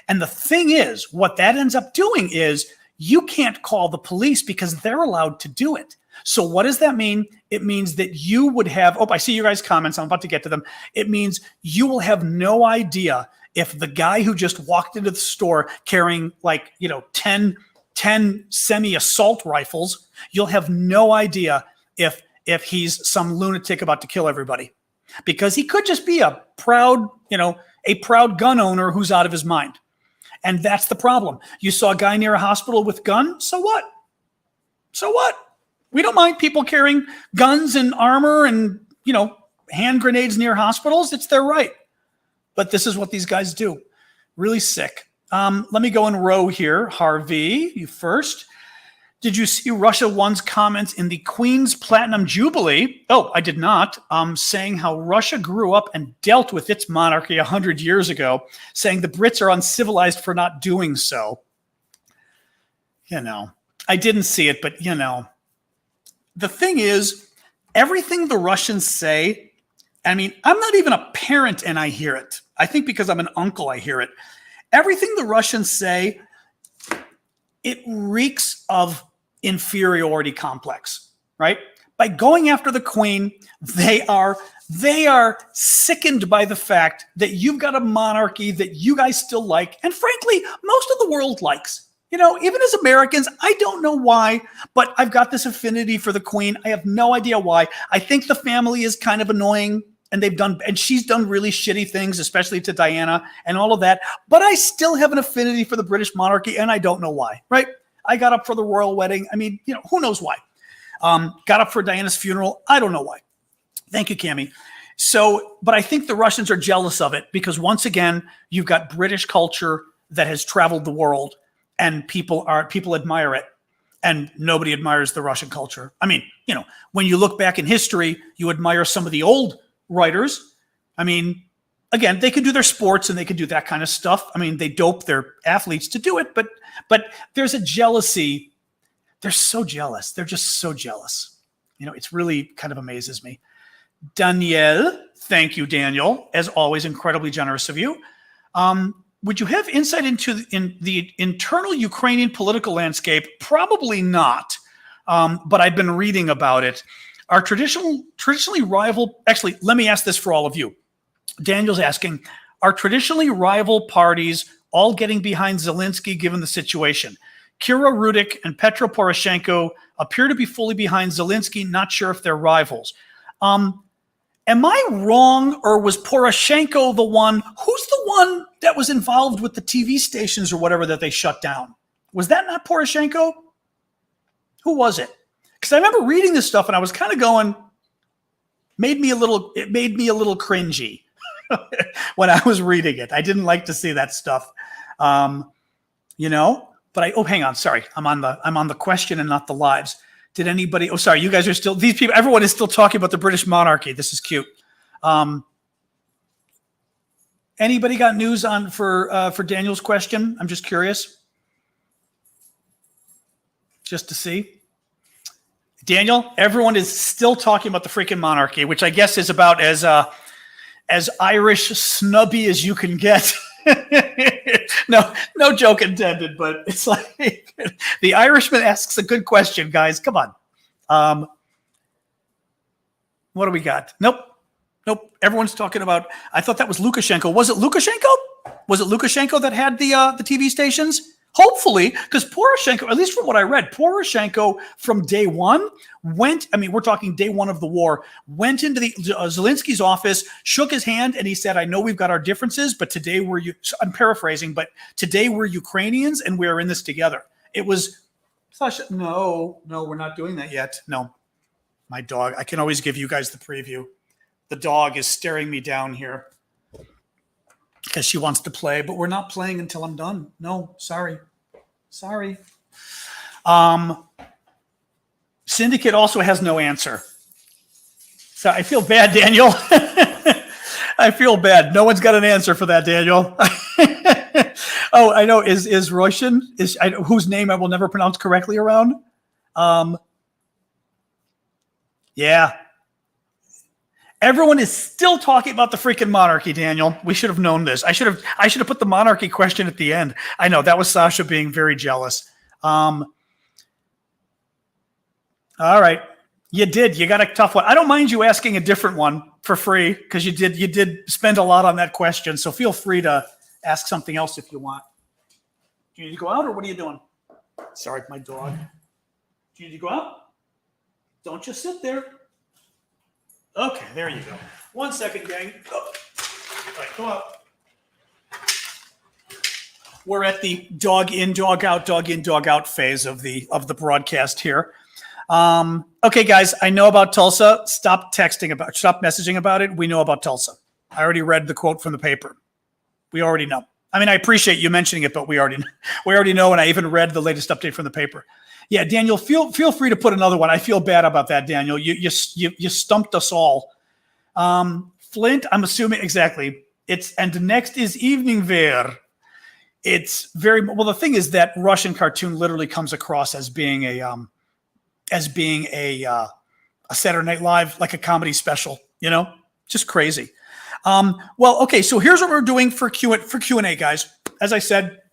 And the thing is, what that ends up doing is you can't call the police because they're allowed to do it. So what does that mean? It means that you would have, I see you guys' comments. I'm about to get to them. It means you will have no idea if the guy who just walked into the store carrying 10 semi-assault rifles, you'll have no idea if he's some lunatic about to kill everybody. Because he could just be a proud gun owner who's out of his mind. And that's the problem. You saw a guy near a hospital with gun, so what? So what? We don't mind people carrying guns and armor and, hand grenades near hospitals. It's their right. But this is what these guys do. Really sick. Let me go in row here. Harvey, you first. Did you see Russia One's comments in the Queen's Platinum Jubilee? Oh, I did not. Saying how Russia grew up and dealt with its monarchy 100 years ago, saying the Brits are uncivilized for not doing so. I didn't see it, but the thing is, everything the Russians say, I'm not even a parent and I hear it. I think because I'm an uncle, I hear it. Everything the Russians say, it reeks of inferiority complex, right? By going after the Queen, they are sickened by the fact that you've got a monarchy that you guys still like, and frankly, most of the world likes. Even as Americans, I don't know why, but I've got this affinity for the Queen. I have no idea why. I think the family is kind of annoying, and she's done really shitty things, especially to Diana and all of that. But I still have an affinity for the British monarchy, and I don't know why, right? I got up for the royal wedding. Who knows why? Got up for Diana's funeral. I don't know why. Thank you, Cammie. But I think the Russians are jealous of it because once again, you've got British culture that has traveled the world. And people admire it, and nobody admires the Russian culture. When you look back in history, you admire some of the old writers. Again, they can do their sports and they can do that kind of stuff. They dope their athletes to do it, but there's a jealousy. They're so jealous. They're just so jealous. It's really kind of amazes me. Danielle, thank you, Daniel. As always, incredibly generous of you. Would you have insight into the internal Ukrainian political landscape? Probably not, but I've been reading about it. Are traditionally rival, actually, let me ask this for all of you. Daniel's asking, are traditionally rival parties all getting behind Zelensky given the situation? Kira Rudik and Petro Poroshenko appear to be fully behind Zelensky, not sure if they're rivals. Am I wrong, or was Poroshenko the one, who's the one that was involved with the TV stations or whatever that they shut down? Was that not Poroshenko? Who was it? Because I remember reading this stuff and I was kind of going, it made me a little cringy when I was reading it. I didn't like to see that stuff, you know. But hang on, sorry, I'm on the question and not the lives. Did anybody? Oh, sorry, you guys are still, these people. Everyone is still talking about the British monarchy. This is cute. Anybody got news on for Daniel's question? I'm just curious, just to see. Daniel, everyone is still talking about the freaking monarchy, which I guess is about as Irish snubby as you can get. No joke intended, but it's like the Irishman asks a good question, guys. Come on. What do we got? Nope. Everyone's talking about, I thought that was Lukashenko. Was it Lukashenko? Was it Lukashenko that had the TV stations? Hopefully, because Poroshenko, at least from what I read, Poroshenko from day one we're talking day one of the war, went into the Zelensky's office, shook his hand, and he said, I know we've got our differences, but today I'm paraphrasing, but today we're Ukrainians and we're in this together. It was, Sasha, no, we're not doing that yet. No, my dog, I can always give you guys the preview. The dog is staring me down here because she wants to play, but we're not playing until I'm done. No, sorry. Syndicate also has no answer. So I feel bad, Daniel. I feel bad. No one's got an answer for that, Daniel. Oh, I know. Is Russian, whose name I will never pronounce correctly around? Yeah. Everyone is still talking about the freaking monarchy, Daniel. We should have known this. I should have put the monarchy question at the end. I know that was Sasha being very jealous. All right. You did. You got a tough one. I don't mind you asking a different one for free because you did spend a lot on that question. So feel free to ask something else if you want. Do you need to go out or what are you doing? Sorry, my dog. Do you need to go out? Don't just sit there. Okay, there you go. 1 second, gang. Oh. All right, go out. We're at the dog in, dog out phase of the broadcast here. Okay, guys, I know about Tulsa. Stop messaging about it. We know about Tulsa. I already read the quote from the paper. We already know. I mean, I appreciate you mentioning it, but we already know, and I even read the latest update from the paper. Yeah, Daniel, feel free to put another one. I feel bad about that, Daniel. You stumped us all. Flint, I'm assuming exactly. And next is Evening Wear. It's very well. The thing is that Russian cartoon literally comes across as being a Saturday Night Live, like a comedy special. You know, just crazy. Well, okay. So here's what we're doing for Q&A, guys. As I said,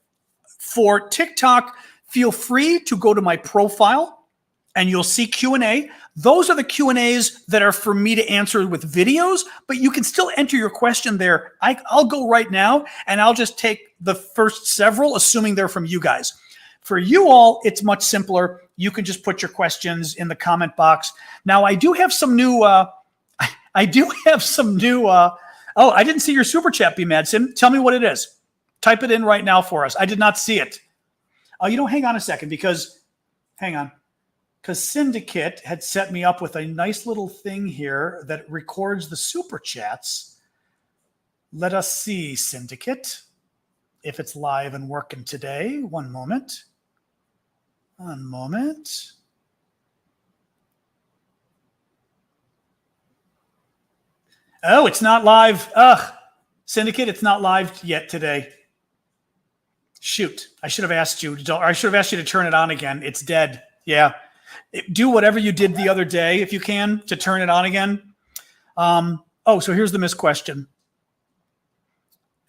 for TikTok, feel free to go to my profile and you'll see Q&A. Those are the Q&As that are for me to answer with videos, but you can still enter your question there. I'll go right now and I'll just take the first several, assuming they're from you guys. For you all, it's much simpler. You can just put your questions in the comment box. Now, I do have some new, oh, I didn't see your super chat, B. Madsen. Tell me what it is. Type it in right now for us. I did not see it. Oh, hang on a second because Syndicate had set me up with a nice little thing here that records the super chats. Let us see, Syndicate, if it's live and working today. One moment. Oh, it's not live. Syndicate, it's not live yet today. Shoot, I should have asked you to turn it on again. It's dead. Yeah. Do whatever you did the other day, if you can, to turn it on again. So here's the missed question.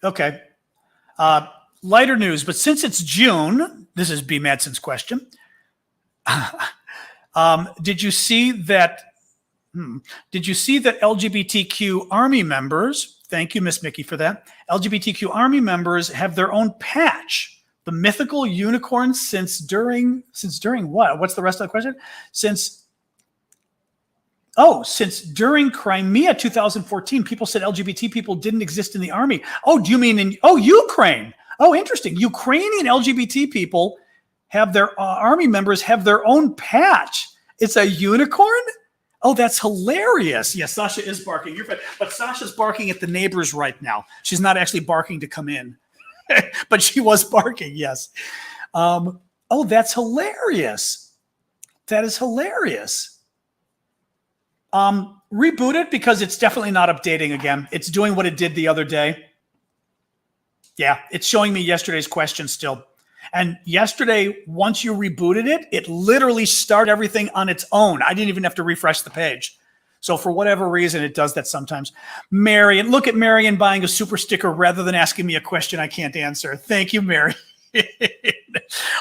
Okay. Lighter news, but since it's June, this is B. Madsen's question. Did you see that Did you see that LGBTQ army members, thank you, Miss Mickey, for that, LGBTQ army members have their own patch, the mythical unicorn since during what? What's the rest of the question? Since during Crimea 2014, people said LGBT people didn't exist in the army. Oh, do you mean Ukraine? Oh, interesting. Ukrainian LGBT people have their army members have their own patch. It's a unicorn? Oh, that's hilarious. Yes, Sasha is barking. You're fine. But Sasha's barking at the neighbors right now. She's not actually barking to come in. But she was barking, yes. Oh, that's hilarious. That is hilarious. Reboot it because it's definitely not updating again. It's doing what it did the other day. Yeah, it's showing me yesterday's question still. And yesterday, once you rebooted it, it literally started everything on its own. I didn't even have to refresh the page. So for whatever reason, it does that sometimes. Marion, look at Marion buying a super sticker rather than asking me a question I can't answer. Thank you, Marion.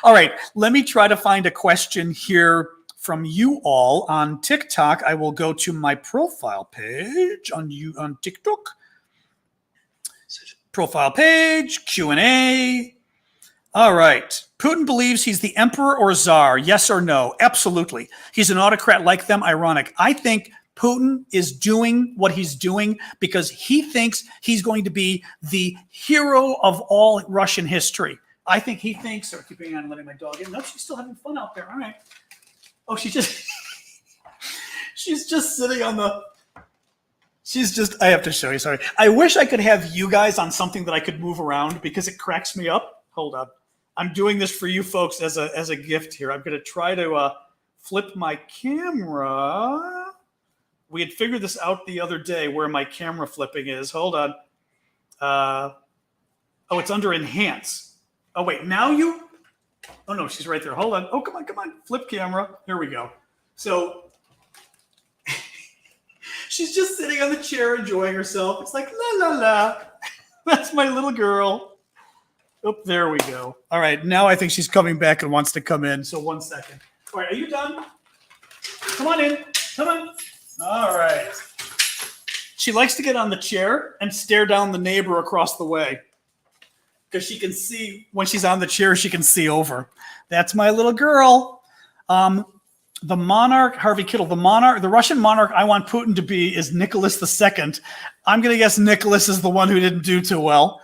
All right, let me try to find a question here from you all on TikTok. I will go to my profile page on TikTok. Profile page, Q&A. All right. Putin believes he's the emperor or czar. Yes or no? Absolutely. He's an autocrat like them. Ironic. I think Putin is doing what he's doing because he thinks he's going to be the hero of all Russian history. I think he thinks, sorry, keeping on letting my dog in. No, she's still having fun out there. All right. Oh, she's just sitting on the, I have to show you, sorry. I wish I could have you guys on something that I could move around because it cracks me up. Hold on. I'm doing this for you folks as a gift here. I'm going to try to flip my camera. We had figured this out the other day where my camera flipping is. Hold on. Oh, it's under enhance. Oh, wait. Now you? Oh, no, she's right there. Hold on. Oh, come on. Flip camera. Here we go. So she's just sitting on the chair enjoying herself. It's like, la, la, la. That's my little girl. Oh, there we go. All right, now I think she's coming back and wants to come in. So 1 second. All right, are you done? Come on in. Come on. All right. She likes to get on the chair and stare down the neighbor across the way because she can see when she's on the chair, she can see over. That's my little girl. The monarch, Harvey Kittle, the Russian monarch I want Putin to be is Nicholas II. I'm going to guess Nicholas is the one who didn't do too well.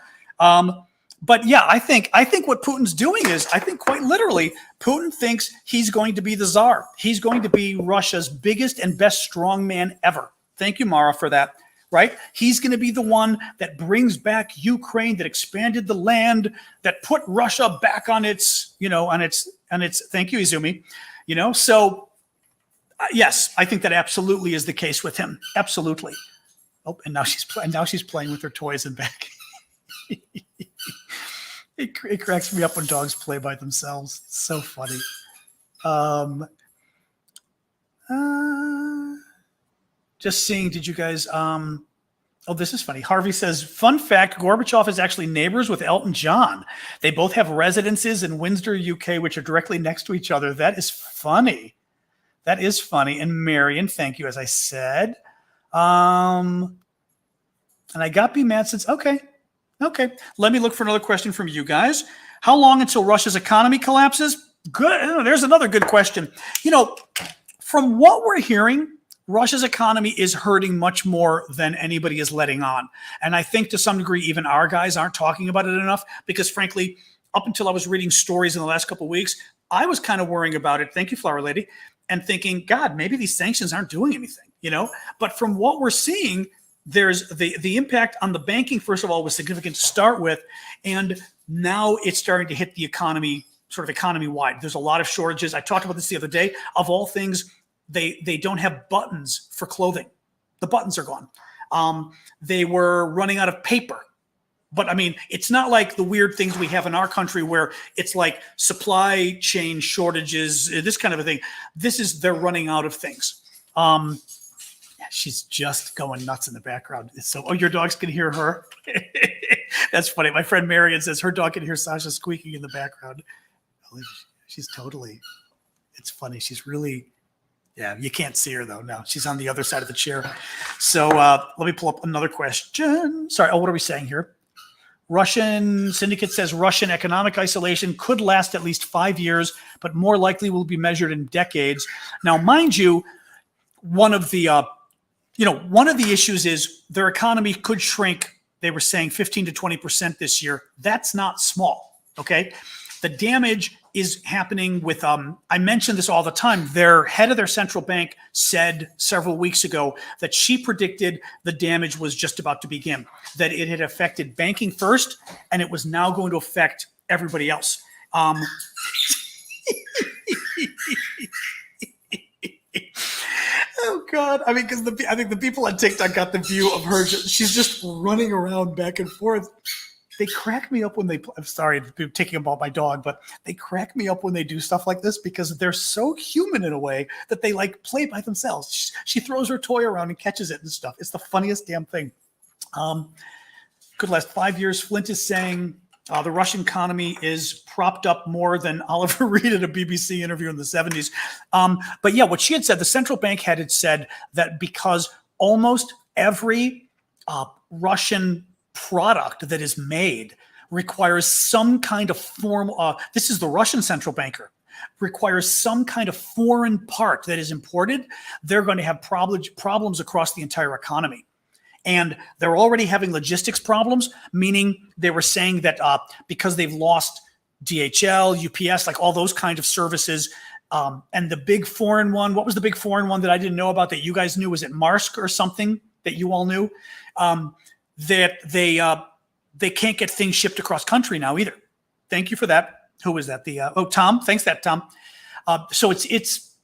But yeah, I think what Putin's doing is, I think quite literally, Putin thinks he's going to be the czar. He's going to be Russia's biggest and best strongman ever. Thank you, Mara, for that. Right? He's going to be the one that brings back Ukraine, that expanded the land, that put Russia back on its, thank you, Izumi. So yes, I think that absolutely is the case with him. Absolutely. Oh, and now she's playing with her toys and back. It cracks me up when dogs play by themselves. It's so funny. Just seeing, did you guys, oh, this is funny. Harvey says, fun fact, Gorbachev is actually neighbors with Elton John. They both have residences in Windsor, UK, which are directly next to each other. That is funny. That is funny. And Marion, thank you, as I said. And I got be mad since, okay. Let me look for another question from you guys. How long until Russia's economy collapses? Good. There's another good question. From what we're hearing, Russia's economy is hurting much more than anybody is letting on. And I think to some degree, even our guys aren't talking about it enough because frankly, up until I was reading stories in the last couple of weeks, I was kind of worrying about it. Thank you, Flower Lady. And thinking, God, maybe these sanctions aren't doing anything, But from what we're seeing, there's the impact on the banking, first of all, was significant to start with. And now it's starting to hit the economy, sort of economy-wide. There's a lot of shortages. I talked about this the other day. Of all things, they don't have buttons for clothing. The buttons are gone. They were running out of paper. But I mean, it's not like the weird things we have in our country where it's like supply chain shortages, this kind of a thing. They're running out of things. She's just going nuts in the background. So, your dogs can hear her. That's funny. My friend Marion says her dog can hear Sasha squeaking in the background. She's totally, it's funny. She's really, Yeah, you can't see her though. No, she's on the other side of the chair. So let me pull up another question. Sorry. Oh, what are we saying here? Russian syndicate says Russian economic isolation could last at least 5 years, but more likely will be measured in decades. Now, mind you, one of the issues is their economy could shrink. They were saying 15 to 20% this year. That's not small. Okay. The damage is happening with, I mention this all the time. Their head of their central bank said several weeks ago that she predicted the damage was just about to begin, that it had affected banking first, and it was now going to affect everybody else. Oh God! I mean, because I think the people on TikTok got the view of her. She's just running around back and forth. They crack me up when they. I'm sorry to taking about my dog, but they crack me up when they do stuff like this because they're so human in a way that they like play by themselves. She throws her toy around and catches it and stuff. It's the funniest damn thing. Could last 5 years. Flint is saying the Russian economy is propped up more than Oliver Reed at a BBC interview in the 70s. But yeah, what she had said, the central bank had said that because almost every Russian product that is made requires some kind of form. This is the Russian central banker, requires some kind of foreign part that is imported. They're going to have problems across the entire economy. And they're already having logistics problems, meaning they were saying that because they've lost DHL, UPS, like all those kind of services. And the big foreign one, what was the big foreign one that I didn't know about that you guys knew? Was it Marsk or something that you all knew? That they can't get things shipped across country now either. Thank you for that. Who was that? Tom. Thanks, Tom. So it's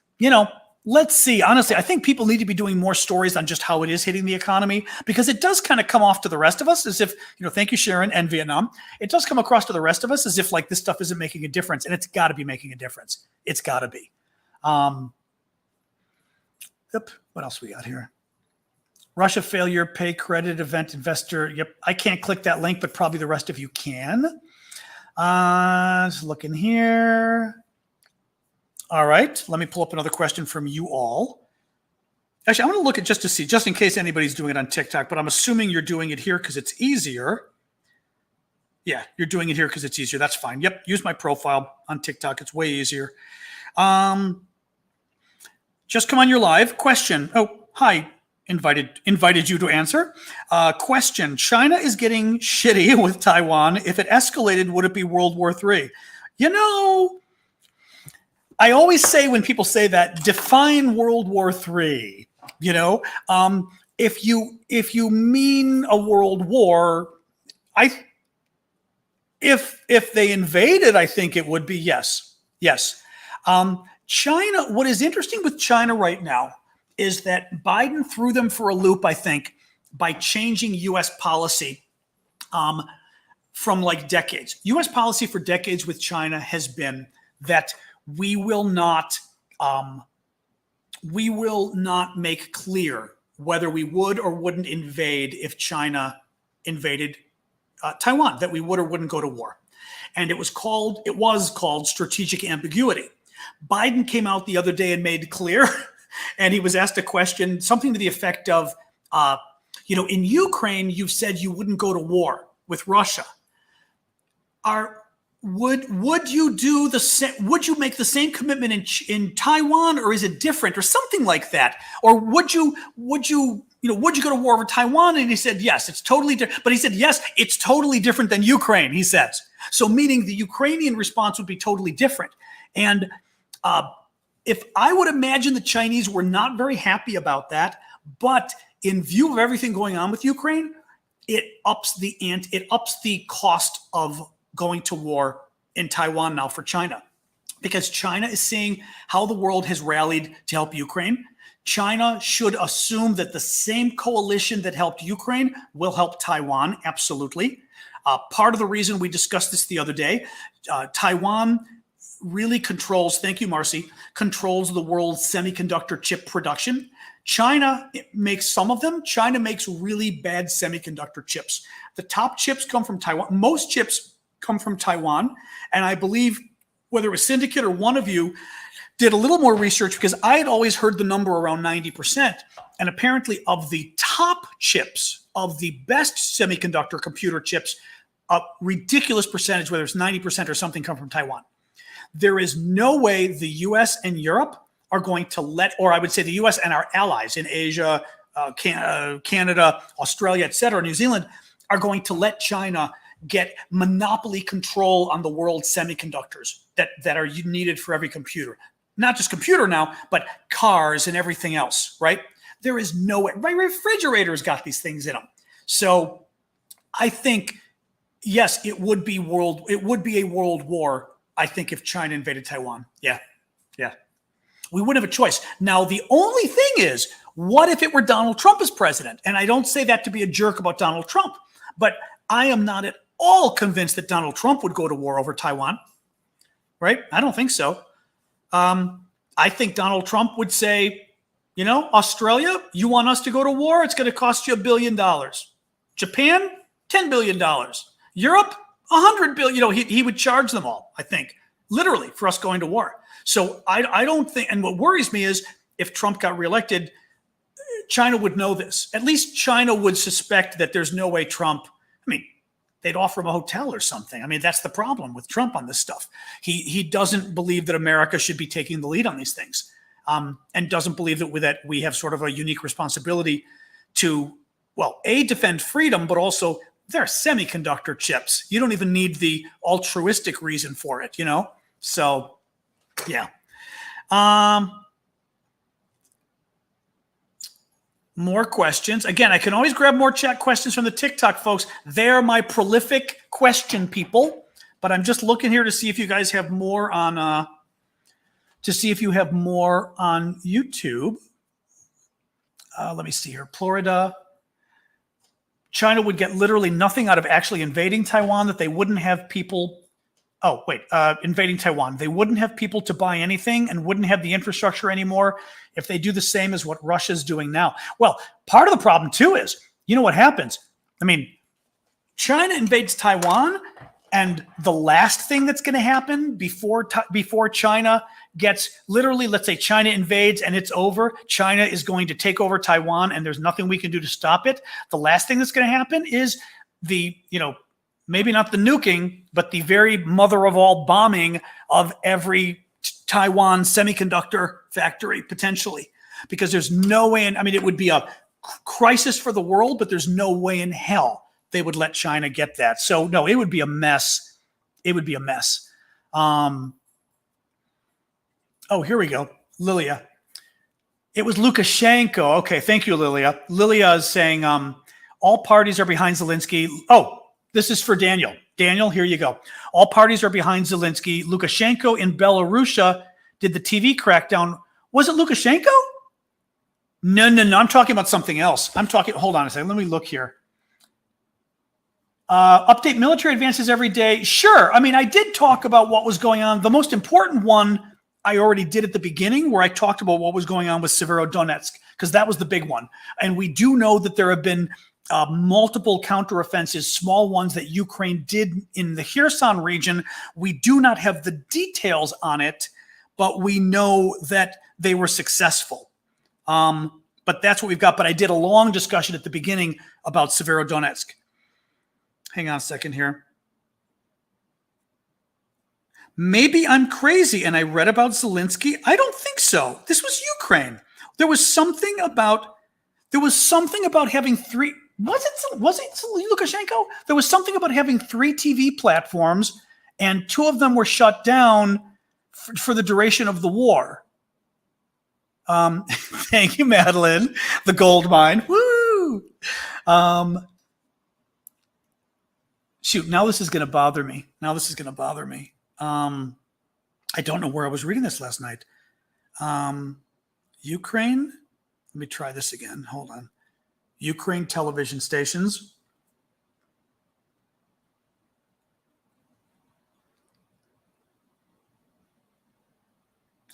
let's see. Honestly, I think people need to be doing more stories on just how it is hitting the economy, because it does kind of come off to the rest of us as if, thank you, Sharon and Vietnam. It does come across to the rest of us as if like this stuff isn't making a difference, and it's got to be making a difference. It's got to be. Yep. What else we got here? Russia failure, pay credit event investor. Yep. I can't click that link, but probably the rest of you can. Just looking here. All right. Let me pull up another question from you all. Actually, I'm going to look at just in case anybody's doing it on TikTok, but I'm assuming you're doing it here because it's easier. Yeah, you're doing it here because it's easier. That's fine. Yep. Use my profile on TikTok. It's way easier. Just come on your live. Question. Oh, hi. Invited you to answer. Question. China is getting shitty with Taiwan. If it escalated, would it be World War III? I always say when people say that, define World War III. If you mean a world war, if they invaded, I think it would be yes. China. What is interesting with China right now is that Biden threw them for a loop, I think, by changing U.S. policy from like decades. U.S. policy for decades with China has been that we will not make clear whether we would or wouldn't invade if China invaded Taiwan, that we would or wouldn't go to war. And it was called strategic ambiguity. Biden came out the other day and made clear, and he was asked a question, something to the effect of, in Ukraine, you said you wouldn't go to war with Russia. Would you do the same? Would you make the same commitment in Taiwan, or is it different, or something like that? Or would you go to war over Taiwan? And he said yes, it's totally different. But he said yes, it's totally different than Ukraine. He says so, meaning the Ukrainian response would be totally different. And if I would imagine the Chinese were not very happy about that, but in view of everything going on with Ukraine, it ups the cost of going to war in Taiwan now for China, because China is seeing how the world has rallied to help Ukraine. China should assume that the same coalition that helped Ukraine will help Taiwan. Absolutely. Part of the reason we discussed this the other day, Taiwan really controls, thank you, Marcy, controls the world's semiconductor chip production. China makes some of them. China makes really bad semiconductor chips. The top chips come from Taiwan. Most chips come from Taiwan. And I believe, whether it was Syndicate or one of you, did a little more research because I had always heard the number around 90%. And apparently of the top chips, of the best semiconductor computer chips, a ridiculous percentage, whether it's 90% or something, come from Taiwan. There is no way the US and Europe are going to let, or I would say the US and our allies in Asia, Canada, Australia, et cetera, New Zealand, are going to let China get monopoly control on the world's semiconductors that are needed for every computer. Not just computer now, but cars and everything else, right? There is no way. My refrigerator's got these things in them. So I think, yes, it would be a world war, I think, if China invaded Taiwan. Yeah. We wouldn't have a choice. Now, the only thing is, what if it were Donald Trump as president? And I don't say that to be a jerk about Donald Trump, but I am not at all convinced that Donald Trump would go to war over Taiwan, right? I don't think so. I think Donald Trump would say, Australia, you want us to go to war? It's going to cost you $1 billion. Japan, $10 billion. Europe, $100 billion. He would charge them all, I think, literally, for us going to war. So I don't think, and what worries me is if Trump got reelected, China would know this. At least China would suspect that there's no way Trump, they'd offer him a hotel or something. That's the problem with Trump on this stuff. He doesn't believe that America should be taking the lead on these things, and doesn't believe that we have sort of a unique responsibility to, defend freedom, but also they're semiconductor chips. You don't even need the altruistic reason for it, So, yeah. More questions. Again, I can always grab more chat questions from the TikTok folks. They're my prolific question people. But I'm just looking here to see if you guys have more on YouTube. Let me see here. Florida. China would get literally nothing out of actually invading Taiwan, that they wouldn't have people. Invading Taiwan. They wouldn't have people to buy anything and wouldn't have the infrastructure anymore if they do the same as what Russia's doing now. Well, part of the problem too is, what happens? China invades Taiwan, and the last thing that's going to happen before China gets, literally, let's say China invades and it's over, China is going to take over Taiwan and there's nothing we can do to stop it. The last thing that's going to happen is maybe not the nuking, but the very mother of all bombing of every Taiwan semiconductor factory, potentially. Because there's no way it would be a crisis for the world, but there's no way in hell they would let China get that. So, no, it would be a mess. It would be a mess. Here we go. Lilia. It was Lukashenko. Okay, thank you, Lilia. Lilia is saying all parties are behind Zelensky. Oh, this is for Daniel. Daniel, here you go. All parties are behind Zelensky. Lukashenko in Belarus did the TV crackdown. Was it Lukashenko? No. I'm talking about something else. Hold on a second. Let me look here. Update military advances every day. Sure. I did talk about what was going on. The most important one I already did at the beginning, where I talked about what was going on with Severodonetsk, because that was the big one. And we do know that there have been multiple counteroffensives, small ones that Ukraine did in the Kherson region. We do not have the details on it, but we know that they were successful. But that's what we've got. But I did a long discussion at the beginning about Severodonetsk. Hang on a second here. Maybe I'm crazy and I read about Zelensky. I don't think so. This was Ukraine. There was something about having three. Was it Lukashenko? There was something about having 3 TV platforms, and 2 of them were shut down for the duration of the war. Thank you, Madeline. The gold mine. Woo! Shoot, now this is going to bother me. I don't know where I was reading this last night. Ukraine. Let me try this again. Hold on. Ukraine television stations.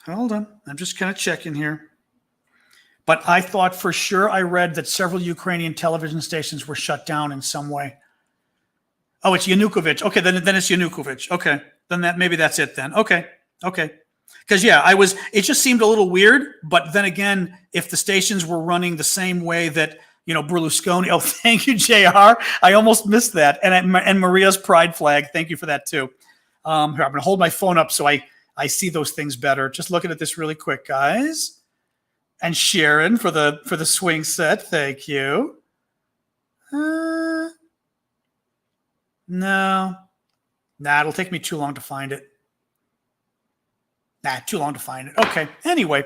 Hold on. I'm just kind of checking here. But I thought for sure I read that several Ukrainian television stations were shut down in some way. Oh, it's Yanukovych. Okay, then it's Yanukovych. Okay, then maybe that's it then. Okay. Because it just seemed a little weird. But then again, if the stations were running the same way that, Berlusconi, oh, thank you, JR. I almost missed that. And Maria's pride flag. Thank you for that too. Here, I'm going to hold my phone up so I see those things better. Just looking at this really quick, guys. And Sharon for the swing set. Thank you. No. It'll take me too long to find it. Too long to find it. Okay. Anyway.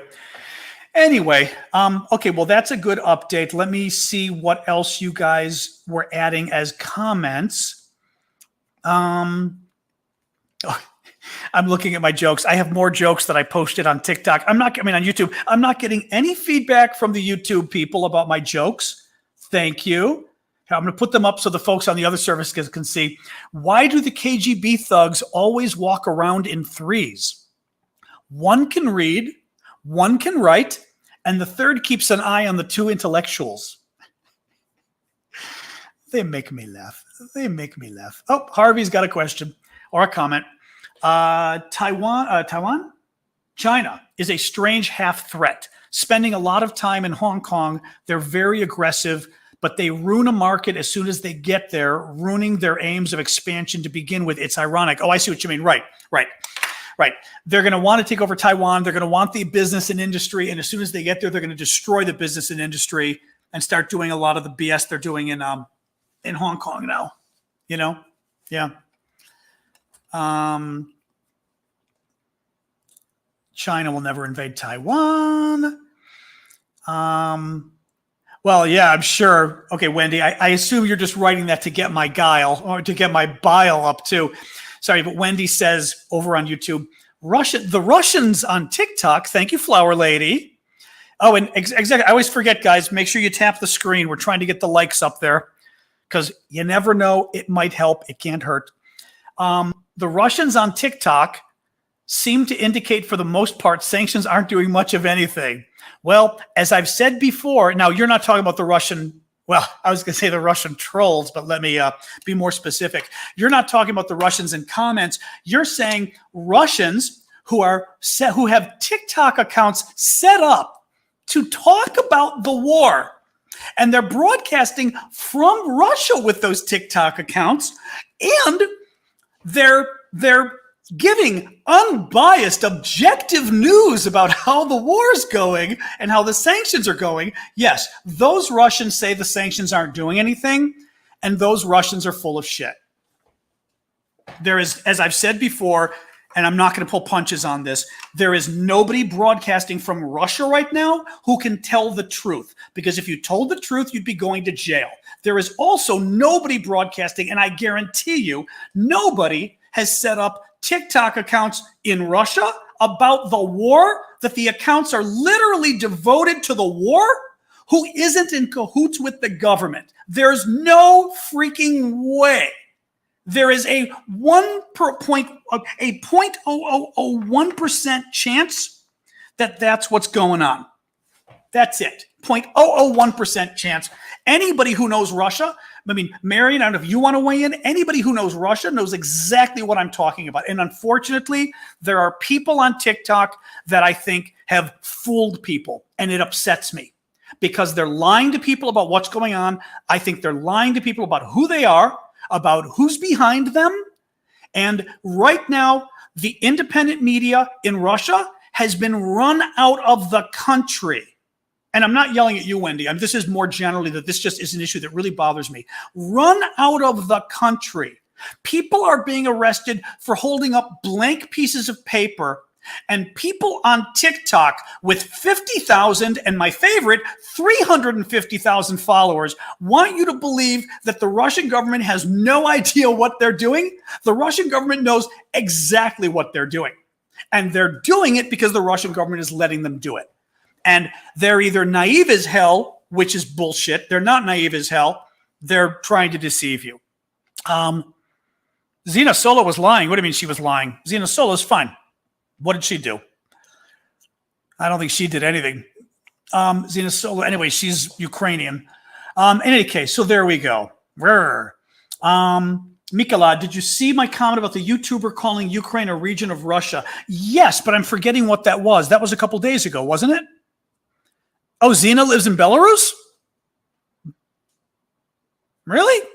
Okay, well, that's a good update. Let me see what else you guys were adding as comments. I'm looking at my jokes. I have more jokes that I posted on TikTok. On YouTube. I'm not getting any feedback from the YouTube people about my jokes. Thank you. I'm going to put them up so the folks on the other services can see. Why do the KGB thugs always walk around in threes? One can read, one can write, and the third keeps an eye on the two intellectuals. They make me laugh. Oh, Harvey's got a question or a comment. Taiwan? China is a strange half threat. Spending a lot of time in Hong Kong, they're very aggressive, but they ruin a market as soon as they get there, ruining their aims of expansion to begin with. It's ironic. Oh, I see what you mean. Right. They're going to want to take over Taiwan. They're going to want the business and industry. And as soon as they get there, they're going to destroy the business and industry and start doing a lot of the BS they're doing in Hong Kong now. Yeah. China will never invade Taiwan. Well, yeah, I'm sure. Okay, Wendy, I assume you're just writing that to get my guile or to get my bile up too. Sorry, but Wendy says over on YouTube, the Russians on TikTok. Thank you, Flower Lady. Oh, and exactly. I always forget, guys. Make sure you tap the screen. We're trying to get the likes up there because you never know. It might help. It can't hurt. The Russians on TikTok seem to indicate, for the most part, sanctions aren't doing much of anything. Well, as I've said before, now you're not talking about the Russian. Well, I was going to say the Russian trolls, but let me be more specific. You're not talking about the Russians in comments. You're saying Russians who have TikTok accounts set up to talk about the war. And they're broadcasting from Russia with those TikTok accounts. And they're giving unbiased, objective news about how the war's going and how the sanctions are going. Yes, those Russians say the sanctions aren't doing anything, and those Russians are full of shit. There is, as I've said before, and I'm not going to pull punches on this, there is nobody broadcasting from Russia right now who can tell the truth. Because if you told the truth, you'd be going to jail. There is also nobody broadcasting, and I guarantee you, nobody has set up TikTok accounts in Russia about the war, that the accounts are literally devoted to the war, who isn't in cahoots with the government. There's no freaking way. There is a 0.0001% chance that that's what's going on. That's it. 0.001% chance. Anybody who knows Russia, Marion, I don't know if you want to weigh in. Anybody who knows Russia knows exactly what I'm talking about. And unfortunately, there are people on TikTok that I think have fooled people. And it upsets me because they're lying to people about what's going on. I think they're lying to people about who they are, about who's behind them. And right now, the independent media in Russia has been run out of the country. And I'm not yelling at you, Wendy. This is more generally that this just is an issue that really bothers me. Run out of the country. People are being arrested for holding up blank pieces of paper, and people on TikTok with 50,000 and my favorite, 350,000 followers want you to believe that the Russian government has no idea what they're doing. The Russian government knows exactly what they're doing. And they're doing it because the Russian government is letting them do it. And they're either naive as hell, which is bullshit. They're not naive as hell. They're trying to deceive you. Xena Solo was lying. What do you mean she was lying? Xena Solo's fine. What did she do? I don't think she did anything. Xena Solo, anyway, she's Ukrainian. In any case, so there we go. Mikola, did you see my comment about the YouTuber calling Ukraine a region of Russia? Yes, but I'm forgetting what that was. That was a couple days ago, wasn't it? Oh, Zena lives in Belarus? Really?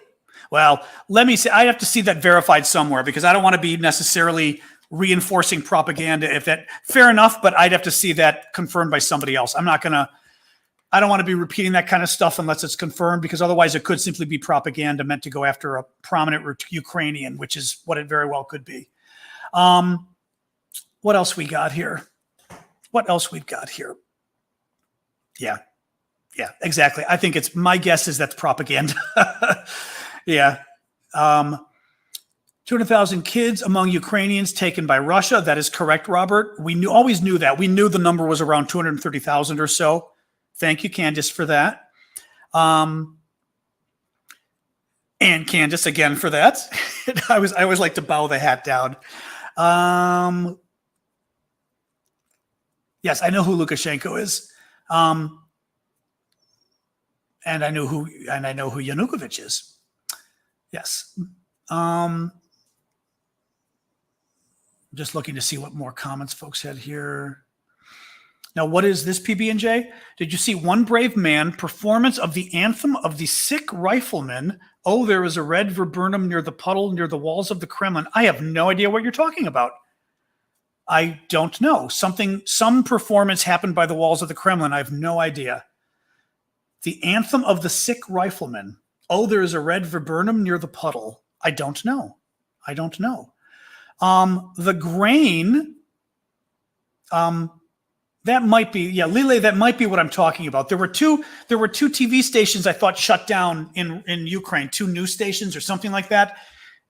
Well, let me see. I have to see that verified somewhere because I don't want to be necessarily reinforcing propaganda. If that, fair enough, but I'd have to see that confirmed by somebody else. I don't want to be repeating that kind of stuff unless it's confirmed, because otherwise it could simply be propaganda meant to go after a prominent Ukrainian, which is what it very well could be. What else we got here? What else we've got here? Yeah, exactly. I think my guess is that's propaganda. Yeah. 200,000 kids among Ukrainians taken by Russia. That is correct, Robert. We always knew that. We knew the number was around 230,000 or so. Thank you, Candace, for that. And Candace again for that. I always like to bow the hat down. Yes, I know who Lukashenko is. And I know who Yanukovych is. Yes. Just looking to see what more comments folks had here. Now, what is this, PB&J? Did you see One Brave Man performance of the anthem of the Sikh riflemen? Oh, there is a red viburnum near the puddle near the walls of the Kremlin. I have no idea what you're talking about. I don't know. Some performance happened by the walls of the Kremlin. I have no idea. The anthem of the Sikh riflemen. Oh, there is a red viburnum near the puddle. I don't know. The grain, that might be, yeah, Lile, that might be what I'm talking about. There were two TV stations I thought shut down in Ukraine, 2 news stations or something like that.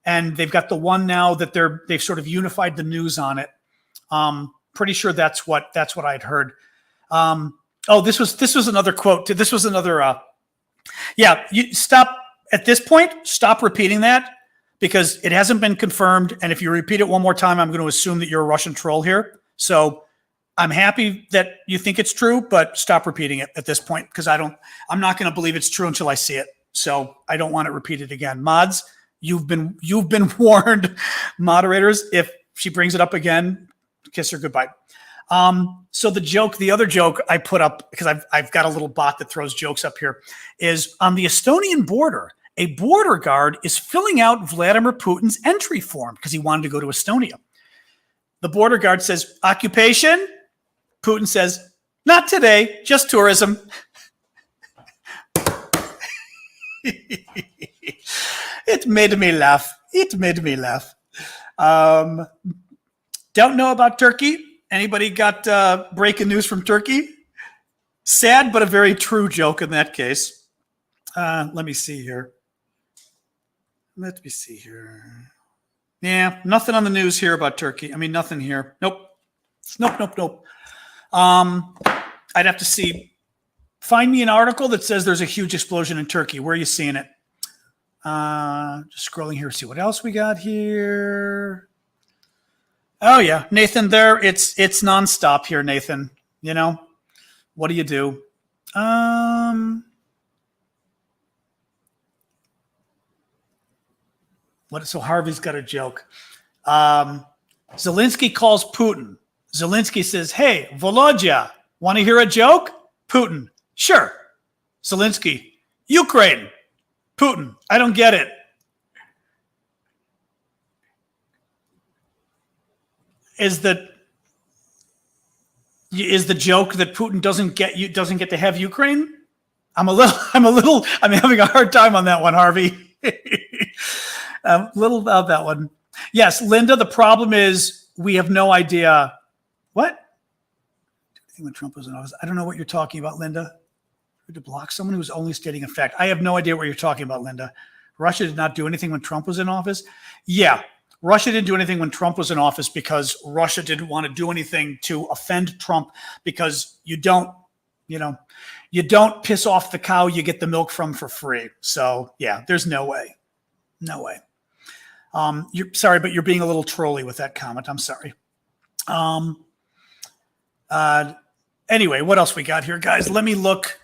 And they've got the one now that they've sort of unified the news on it. Pretty sure that's what I'd heard. This was another quote. This was another, you stop at this point, stop repeating that because it hasn't been confirmed. And if you repeat it one more time, I'm going to assume that you're a Russian troll here. So I'm happy that you think it's true, but stop repeating it at this point because I'm not going to believe it's true until I see it. So I don't want it repeated again. Mods, you've been warned. Moderators, if she brings it up again, kiss her goodbye. So the other joke I put up, because I've got a little bot that throws jokes up here, is on the Estonian border, a border guard is filling out Vladimir Putin's entry form because he wanted to go to Estonia. The border guard says, occupation? Putin says, not today, just tourism. It made me laugh. Don't know about Turkey. Anybody got breaking news from Turkey? Sad, but a very true joke in that case. Let me see here. Yeah, nothing on the news here about Turkey. I mean, nothing here. Nope. I'd have to see. Find me an article that says there's a huge explosion in Turkey. Where are you seeing it? Just scrolling here, see what else we got here. Oh yeah, Nathan, it's nonstop here, Nathan. You know, what do you do? So Harvey's got a joke. Zelensky calls Putin. Zelensky says, hey, Volodya, want to hear a joke? Putin, sure. Zelensky, Ukraine. Putin, I don't get it. Is the joke that Putin doesn't get to have Ukraine? I'm having a hard time on that one, Harvey. A little about that one. Yes, Linda, the problem is we have no idea. What? When Trump was in office. I don't know what you're talking about, Linda. To block someone who's only stating a fact. I have no idea what you're talking about, Linda. Russia did not do anything when Trump was in office. Yeah, Russia didn't do anything when Trump was in office because Russia didn't want to do anything to offend Trump because you don't piss off the cow you get the milk from for free. So yeah, there's no way. You're sorry, but you're being a little trolly with that comment. I'm sorry. Anyway, what else we got here, guys? Let me look.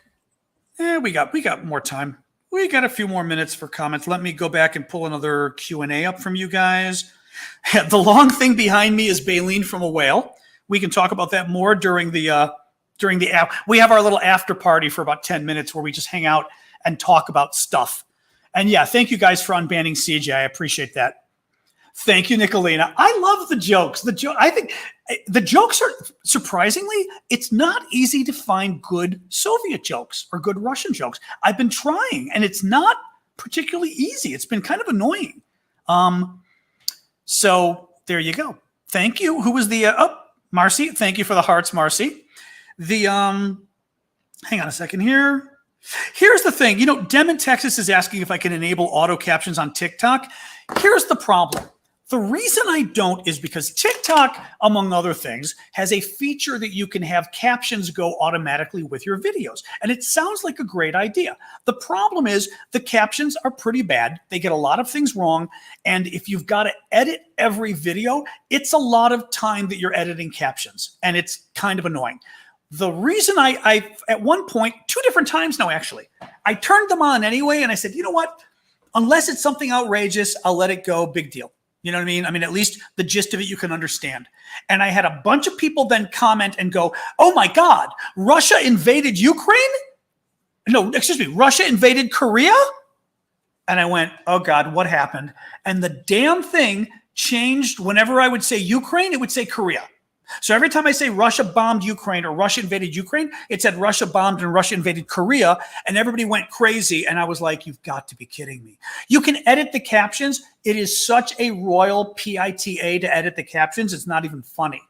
We got more time. We got a few more minutes for comments. Let me go back and pull another Q&A up from you guys. The long thing behind me is Baleen from a whale. We can talk about that more during the we have our little after party for about 10 minutes where we just hang out and talk about stuff. And yeah, thank you guys for unbanning CJ. I appreciate that. Thank you, Nicolina. I love the jokes. I think the jokes are, surprisingly, it's not easy to find good Soviet jokes or good Russian jokes. I've been trying, and it's not particularly easy. It's been kind of annoying. So there you go. Thank you. Who was the Marcy? Thank you for the hearts, Marcy. Hang on a second here. Here's the thing. Dem in Texas is asking if I can enable auto captions on TikTok. Here's the problem. The reason I don't is because TikTok, among other things, has a feature that you can have captions go automatically with your videos. And it sounds like a great idea. The problem is the captions are pretty bad. They get a lot of things wrong. And if you've got to edit every video, it's a lot of time that you're editing captions. And it's kind of annoying. The reason I at one point, 2 different times now, actually, I turned them on anyway. And I said, you know what? Unless it's something outrageous, I'll let it go. Big deal. You know what I mean? I mean, at least the gist of it you can understand. And I had a bunch of people then comment and go, oh my God, Russia invaded Ukraine? No, excuse me, Russia invaded Korea? And I went, oh God, what happened? And the damn thing changed. Whenever I would say Ukraine, it would say Korea. So every time I say Russia bombed Ukraine or Russia invaded Ukraine, it said Russia bombed and Russia invaded Korea, and everybody went crazy. And I was like, you've got to be kidding me. You can edit the captions. It is such a royal PITA to edit the captions. It's not even funny.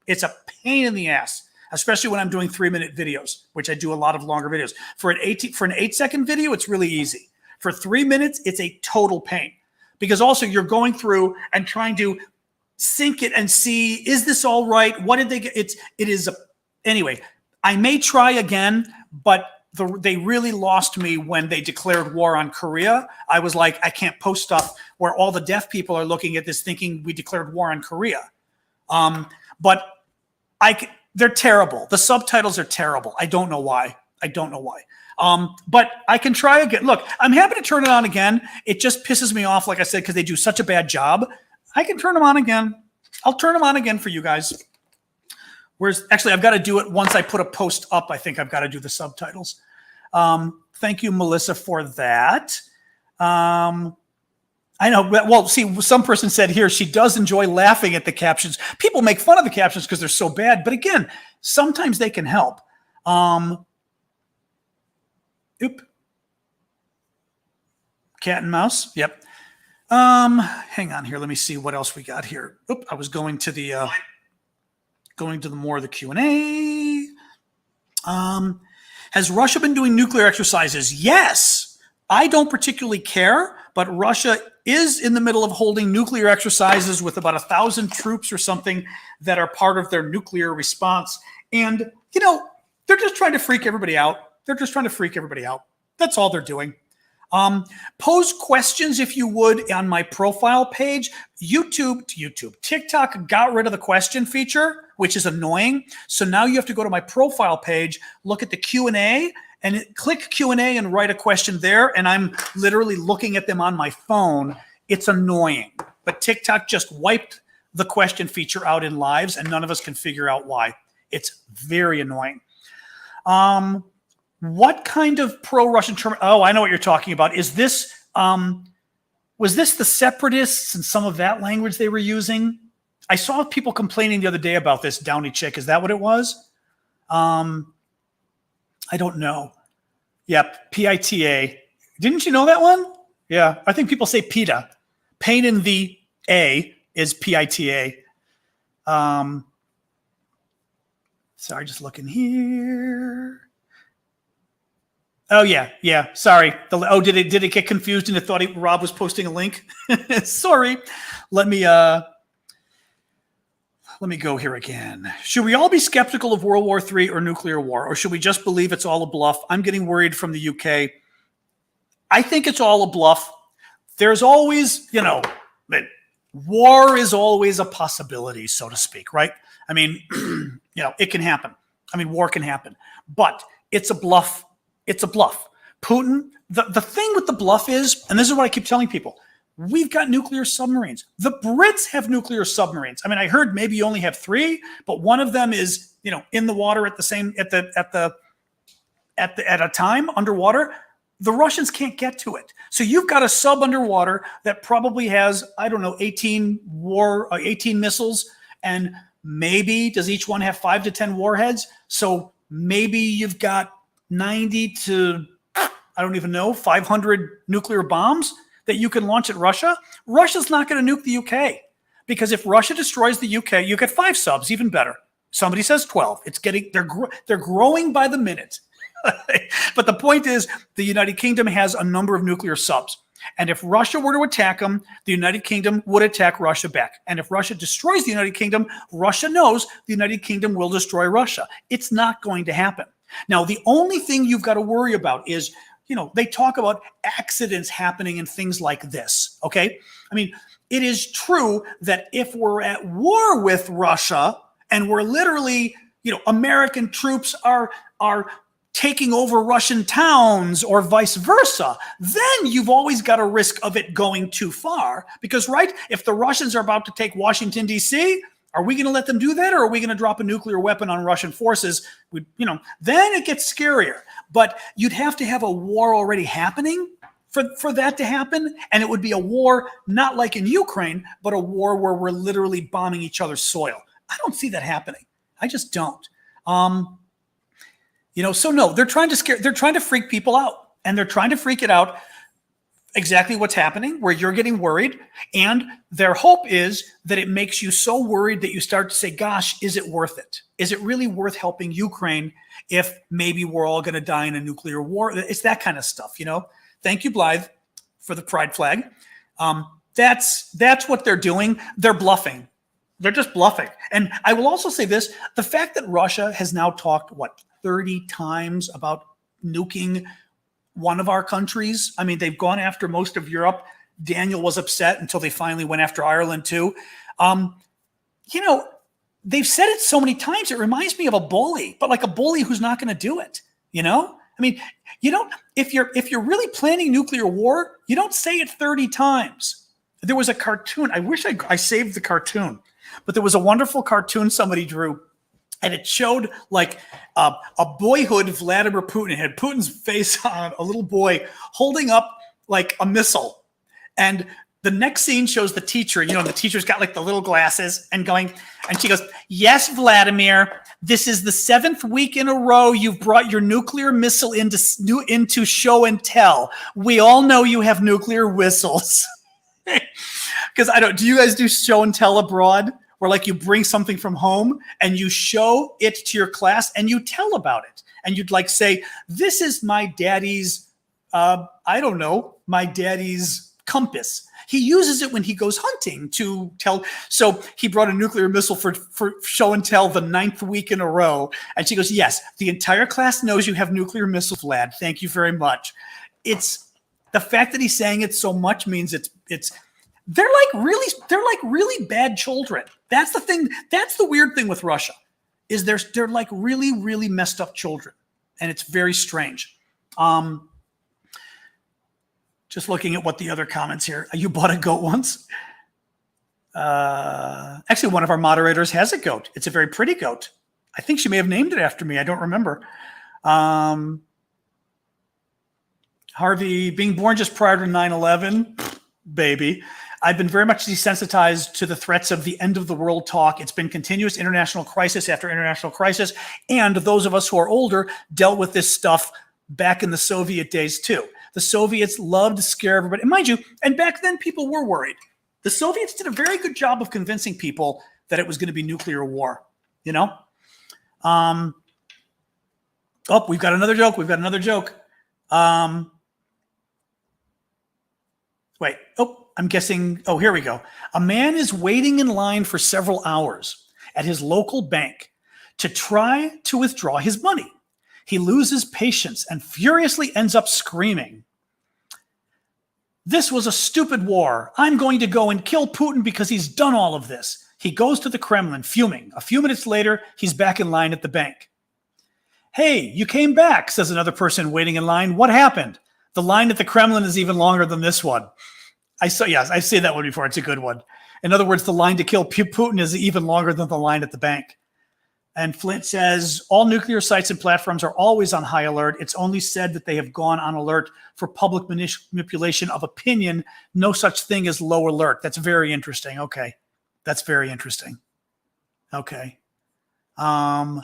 It's a pain in the ass, especially when I'm doing 3-minute videos, which I do a lot of longer videos. For an 8-second video, it's really easy. For 3 minutes, it's a total pain because also you're going through and trying to sync it and see, is this all right? What did they get? Anyway, I may try again, but they really lost me when they declared war on Korea. I was like, I can't post stuff where all the deaf people are looking at this thinking we declared war on Korea. But they're terrible. The subtitles are terrible. I don't know why. But I can try again. Look, I'm happy to turn it on again. It just pisses me off, like I said, because they do such a bad job. I can turn them on again. I'll turn them on again for you guys. Actually, I've got to do it once I put a post up. I think I've got to do the subtitles. Thank you, Melissa, for that. I know. Well, see, some person said here she does enjoy laughing at the captions. People make fun of the captions because they're so bad. But again, sometimes they can help. Cat and mouse. Yep. Hang on here. Let me see what else we got here. I was going to the more of the Q&A. Has Russia been doing nuclear exercises? Yes. I don't particularly care, but Russia is in the middle of holding nuclear exercises with about 1,000 troops or something that are part of their nuclear response. And, they're just trying to freak everybody out. That's all they're doing. Pose questions if you would on my profile page. TikTok got rid of the question feature, which is annoying. So now you have to go to my profile page, look at the Q&A, and click Q&A and write a question there. And I'm literally looking at them on my phone. It's annoying. But TikTok just wiped the question feature out in lives, and none of us can figure out why. It's very annoying. What kind of pro-Russian term? Oh, I know what you're talking about. Is this, was this the separatists and some of that language they were using? I saw people complaining the other day about this, Downy Chick. Is that what it was? I don't know. Yep, PITA. Didn't you know that one? Yeah, I think people say PITA. Pain in the A is PITA. Sorry, just looking here. Oh yeah. Sorry. Did it get confused and it thought Rob was posting a link? Sorry. Let me go here again. Should we all be skeptical of World War III or nuclear war, or should we just believe it's all a bluff? I'm getting worried from the UK. I think it's all a bluff. There's always, war is always a possibility, so to speak, right? I mean, it can happen. I mean, war can happen, but it's a bluff. It's a bluff. Putin the thing with the bluff is, and this is what I keep telling people, we've got nuclear submarines. The Brits have nuclear submarines. I mean, I heard maybe you only have 3, but one of them is, in the water at a time underwater. The Russians can't get to it. So you've got a sub underwater that probably has, I don't know, 18 missiles, and maybe does each one have 5 to 10 warheads? So maybe you've got 90 to, I don't even know, 500 nuclear bombs that you can launch at Russia. Russia's not going to nuke the UK, because if Russia destroys the UK, you get 5 subs, even better. Somebody says 12. They're growing by the minute. But the point is, the United Kingdom has a number of nuclear subs. And if Russia were to attack them, the United Kingdom would attack Russia back. And if Russia destroys the United Kingdom, Russia knows the United Kingdom will destroy Russia. It's not going to happen. Now, the only thing you've got to worry about is, they talk about accidents happening and things like this, okay? I mean, it is true that if we're at war with Russia and we're literally, American troops are taking over Russian towns or vice versa, then you've always got a risk of it going too far. Because, right, if the Russians are about to take Washington, D.C., are we going to let them do that, or are we going to drop a nuclear weapon on Russian forces? Then it gets scarier. But you'd have to have a war already happening for that to happen, and it would be a war not like in Ukraine, but a war where we're literally bombing each other's soil. I don't see that happening. I just don't. So no, they're trying to freak people out, and they're trying to freak it out exactly what's happening, where you're getting worried. And their hope is that it makes you so worried that you start to say, gosh, is it worth it? Is it really worth helping Ukraine if maybe we're all going to die in a nuclear war? It's that kind of stuff, Thank you, Blythe, for the pride flag. That's what they're doing. They're bluffing. They're just bluffing. And I will also say this, the fact that Russia has now talked, 30 times about nuking one of our countries. I mean, they've gone after most of Europe. Daniel was upset until they finally went after Ireland too. They've said it so many times, it reminds me of a bully, but like a bully who's not going to do it, I mean, if you're really planning nuclear war, you don't say it 30 times. There was a cartoon. I wish I saved the cartoon, but there was a wonderful cartoon somebody drew, and it showed like a boyhood Vladimir Putin. It had Putin's face on a little boy holding up like a missile. And the next scene shows the teacher, the teacher's got like the little glasses and she goes, yes, Vladimir, this is the 7th week in a row you've brought your nuclear missile into show and tell. We all know you have nuclear whistles. Because do you guys do show and tell abroad? Where like you bring something from home and you show it to your class and you tell about it. And you'd like say, this is my daddy's, my daddy's compass. He uses it when he goes hunting to tell. So he brought a nuclear missile for show and tell the 9th week in a row. And she goes, yes, the entire class knows you have nuclear missiles, Vlad. Thank you very much. It's the fact that he's saying it so much means they're like really bad children. That's the thing. That's the weird thing with Russia, is they're like really, really messed up children. And it's very strange. Just looking at what the other comments here. You bought a goat once? Actually, one of our moderators has a goat. It's a very pretty goat. I think she may have named it after me. I don't remember. Harvey, being born just prior to 9/11, baby. I've been very much desensitized to the threats of the end of the world talk. It's been continuous international crisis after international crisis. And those of us who are older dealt with this stuff back in the Soviet days too. The Soviets loved to scare everybody. And mind you, and back then people were worried. The Soviets did a very good job of convincing people that it was going to be nuclear war, Oh, we've got another joke. Wait. Oh, I'm guessing. Oh, here we go. A man is waiting in line for several hours at his local bank to try to withdraw his money. He loses patience and furiously ends up screaming, "This was a stupid war. I'm going to go and kill Putin because he's done all of this." He goes to the Kremlin, fuming. A few minutes later, he's back in line at the bank. "Hey, you came back," says another person waiting in line. "What happened?" The line at the Kremlin is even longer than this one. I've seen that one before. It's a good one. In other words, the line to kill Putin is even longer than the line at the bank. And Flint says, all nuclear sites and platforms are always on high alert. It's only said that they have gone on alert for public manipulation of opinion. No such thing as low alert. That's very interesting. Okay. That's very interesting. Okay. Yeah,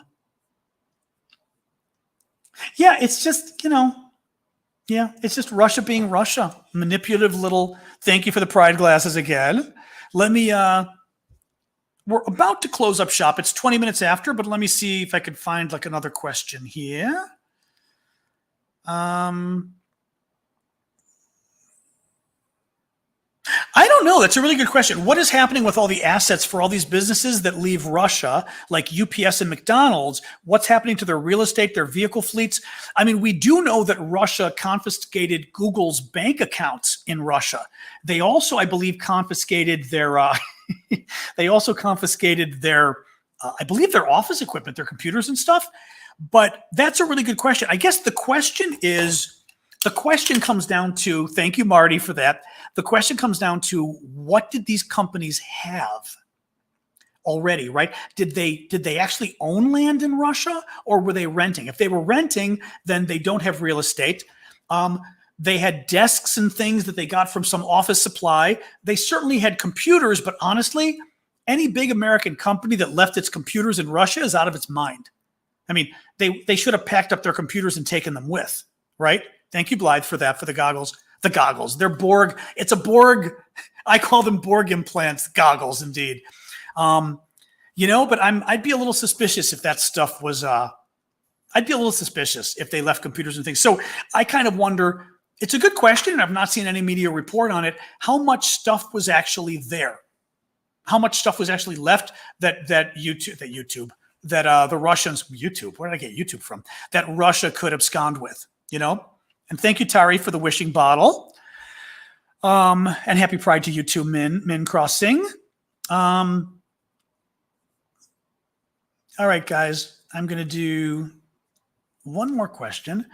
it's just, it's just Russia being Russia. Manipulative little, thank you for the pride glasses again. Let me, we're about to close up shop. It's 20 minutes after, but let me see if I could find like another question here. I don't know. That's a really good question. What is happening with all the assets for all these businesses that leave Russia, like UPS and McDonald's? What's happening to their real estate, their vehicle fleets? I mean, we do know that Russia confiscated Google's bank accounts in Russia. They also, I believe, confiscated their, I believe their office equipment, their computers and stuff. But that's a really good question. I guess the question comes down to, thank you, Marty, for that. The question comes down to, what did these companies have already, right? Did they actually own land in Russia, or were they renting? If they were renting, then they don't have real estate. They had desks and things that they got from some office supply. They certainly had computers, but honestly, any big American company that left its computers in Russia is out of its mind. I mean, they should have packed up their computers and taken them with, right? Thank you, Blythe, for that, for the goggles. The goggles. They're Borg. It's a Borg. I call them Borg implants. Goggles, indeed. But I'd be a little suspicious if that stuff was, I'd be a little suspicious if they left computers and things. So I kind of wonder, it's a good question, and I've not seen any media report on it, how much stuff was actually there? How much stuff was actually left that the Russians, YouTube, where did I get YouTube from? That Russia could abscond with, And thank you, Tari, for the wishing bottle. And happy Pride to you too, Min Crossing. All right, guys, I'm going to do one more question.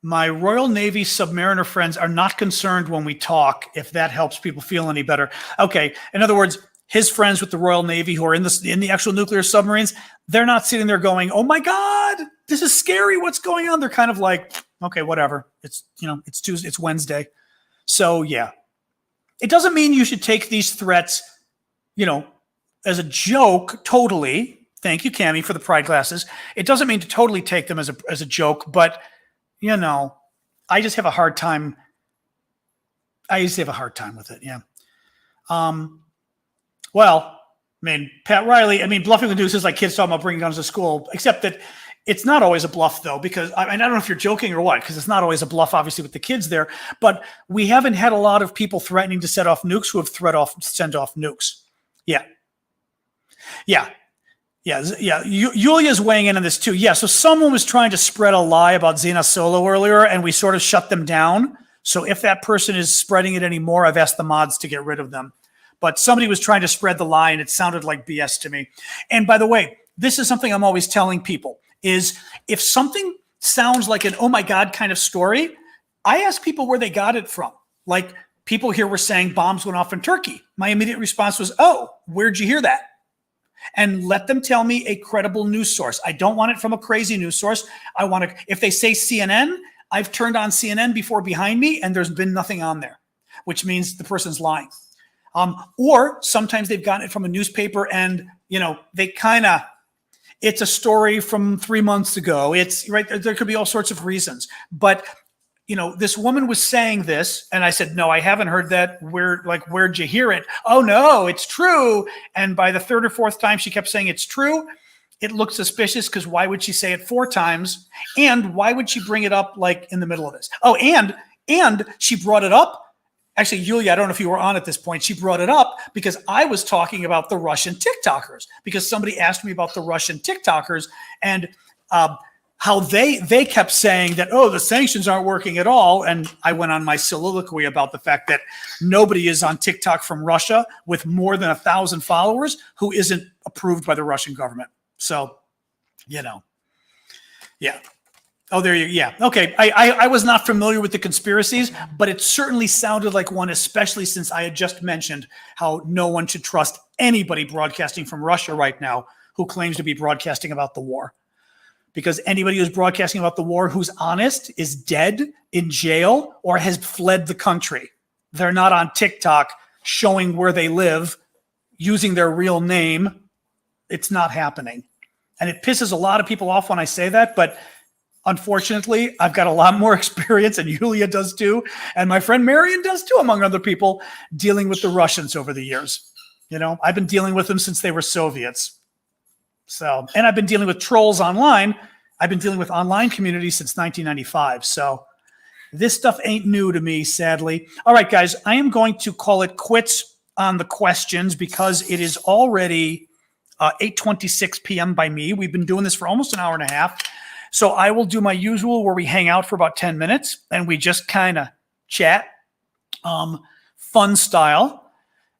My Royal Navy Submariner friends are not concerned when we talk, if that helps people feel any better. Okay, in other words, his friends with the Royal Navy who are in the actual nuclear submarines, they're not sitting there going, oh my God, this is scary. What's going on? They're kind of like, okay, whatever. It's Tuesday, it's Wednesday. So yeah, it doesn't mean you should take these threats, as a joke, totally. Thank you, Cammie, for the pride glasses. It doesn't mean to totally take them as a joke, but I just have a hard time. I used to have a hard time with it. Yeah. Well, Pat Riley, bluffing the news is like kids talking about bringing guns to school, except that it's not always a bluff, though, because I don't know if you're joking or what, because it's not always a bluff, obviously, with the kids there. But we haven't had a lot of people threatening to set off nukes who have sent off nukes. Yeah. Yulia's weighing in on this, too. Yeah, so someone was trying to spread a lie about Zena Solo earlier, and we sort of shut them down. So if that person is spreading it anymore, I've asked the mods to get rid of them. But somebody was trying to spread the lie, and it sounded like BS to me. And by the way, this is something I'm always telling people, is if something sounds like an oh my God kind of story, I ask people where they got it from. Like people here were saying bombs went off in Turkey. My immediate response was, oh, where'd you hear that? And let them tell me a credible news source. I don't want it from a crazy news source. I want to, if they say CNN, I've turned on CNN before behind me and there's been nothing on there, which means the person's lying. Or sometimes they've gotten it from a newspaper and, they kind of, it's a story from 3 months ago. It's right. There could be all sorts of reasons, but this woman was saying this and I said, no, I haven't heard that. Where'd you hear it? Oh no, it's true. And by the third or fourth time she kept saying it's true, it looked suspicious because why would she say it 4 times? And why would she bring it up like in the middle of this? Oh, and she brought it up. Actually, Yulia, I don't know if you were on at this point. She brought it up because I was talking about the Russian TikTokers because somebody asked me about the Russian TikTokers and how they kept saying that, oh, the sanctions aren't working at all. And I went on my soliloquy about the fact that nobody is on TikTok from Russia with more than 1,000 followers who isn't approved by the Russian government. So, yeah. Oh, there you, yeah. Okay. I was not familiar with the conspiracies, but it certainly sounded like one, especially since I had just mentioned how no one should trust anybody broadcasting from Russia right now who claims to be broadcasting about the war. Because anybody who's broadcasting about the war who's honest is dead, in jail, or has fled the country. They're not on TikTok showing where they live, using their real name. It's not happening. And it pisses a lot of people off when I say that, but unfortunately, I've got a lot more experience, and Yulia does too, and my friend Marion does too, among other people, dealing with the Russians over the years. You know, I've been dealing with them since they were Soviets. So, and I've been dealing with trolls online. I've been dealing with online communities since 1995. So this stuff ain't new to me, sadly. All right, guys, I am going to call it quits on the questions because it is already 8:26 p.m. by me. We've been doing this for almost an hour and a half. So I will do my usual where we hang out for about 10 minutes and we just kind of chat, fun style,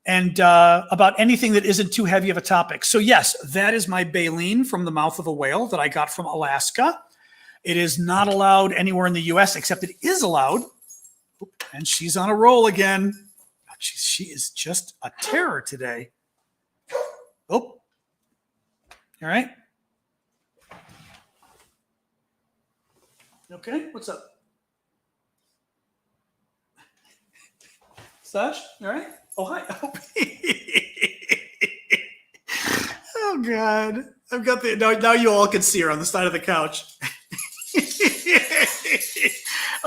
and about anything that isn't too heavy of a topic. So yes, that is my baleen from the mouth of a whale that I got from Alaska. It is not allowed anywhere in the U.S., except it is allowed. And she's on a roll again. She is just a terror today. Oh, all right. Okay, what's up? Sash, all right? Oh, hi. Oh, God. I've got the, now you all can see her on the side of the couch.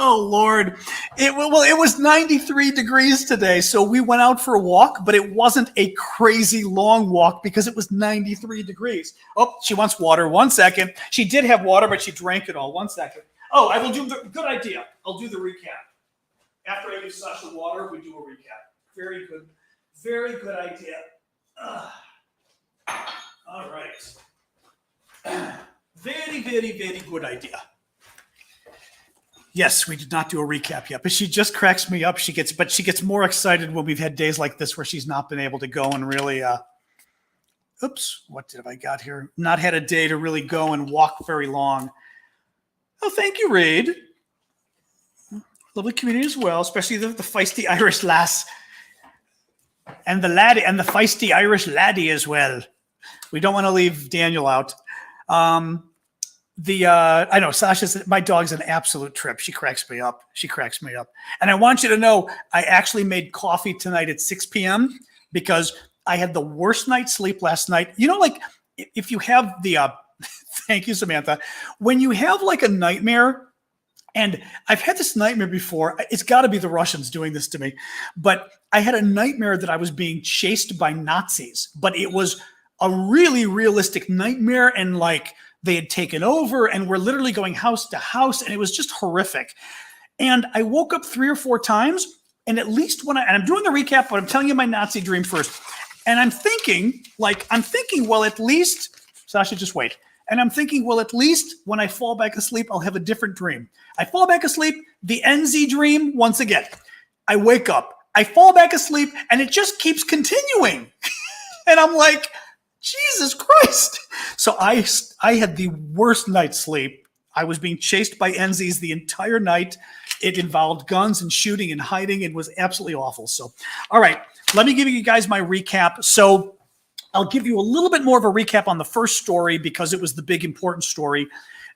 Oh, Lord. It was 93 degrees today, so we went out for a walk, but it wasn't a crazy long walk because it was 93 degrees. Oh, she wants water. 1 second. She did have water, but she drank it all. 1 second. Oh, I will do the good idea. I'll do the recap. After I give Sasha water, we do a recap. Very good. Very good idea. All right. Very, very, very good idea. Yes, we did not do a recap yet, but she just cracks me up. She gets more excited when we've had days like this where she's not been able to go and really oops, what have I got here? Not had a day to really go and walk very long. Oh, thank you, Reed. Lovely community as well, especially the feisty Irish lass. And the laddie and the feisty Irish laddie as well. We don't want to leave Daniel out. I know Sasha's, my dog's an absolute trip. She cracks me up. And I want you to know, I actually made coffee tonight at 6 p.m. because I had the worst night's sleep last night. You know, like if you have the, thank you, Samantha. When you have like a nightmare, and I've had this nightmare before, it's got to be the Russians doing this to me, but I had a nightmare that I was being chased by Nazis, but it was a really realistic nightmare, and like they had taken over and were literally going house to house, and it was just horrific. And I woke up 3 or 4 times, and at least and I'm doing the recap, but I'm telling you my Nazi dream first. And I'm thinking, well, at least, Sasha, just wait. And I'm thinking, well, at least when I fall back asleep, I'll have a different dream. I fall back asleep, the NZ dream once again. I wake up, I fall back asleep, and it just keeps continuing. And I'm like, Jesus Christ. So I had the worst night's sleep. I was being chased by NZs the entire night. It involved guns and shooting and hiding. It was absolutely awful. So, all right, let me give you guys my recap. So I'll give you a little bit more of a recap on the first story because it was the big important story.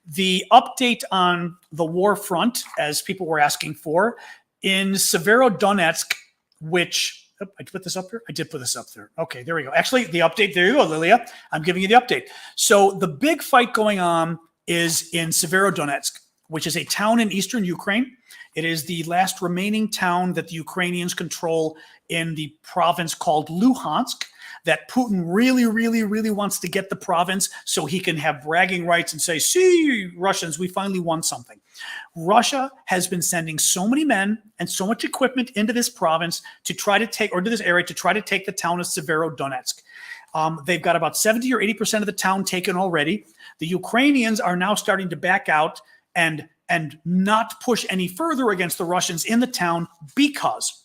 The update on the war front, as people were asking for, in Severodonetsk, which, I put this up here? I did put this up there. Okay, there we go. Actually, the update, there you go, Lilia. I'm giving you the update. So the big fight going on is in Severodonetsk, which is a town in eastern Ukraine. It is the last remaining town that the Ukrainians control in the province called Luhansk, that Putin really, really, really wants to get the province so he can have bragging rights and say, see, Russians, we finally won something. Russia has been sending so many men and so much equipment into this province to try to take, or to this area, to try to take the town of Severodonetsk. They've got about 70 or 80% of the town taken already. The Ukrainians are now starting to back out and not push any further against the Russians in the town because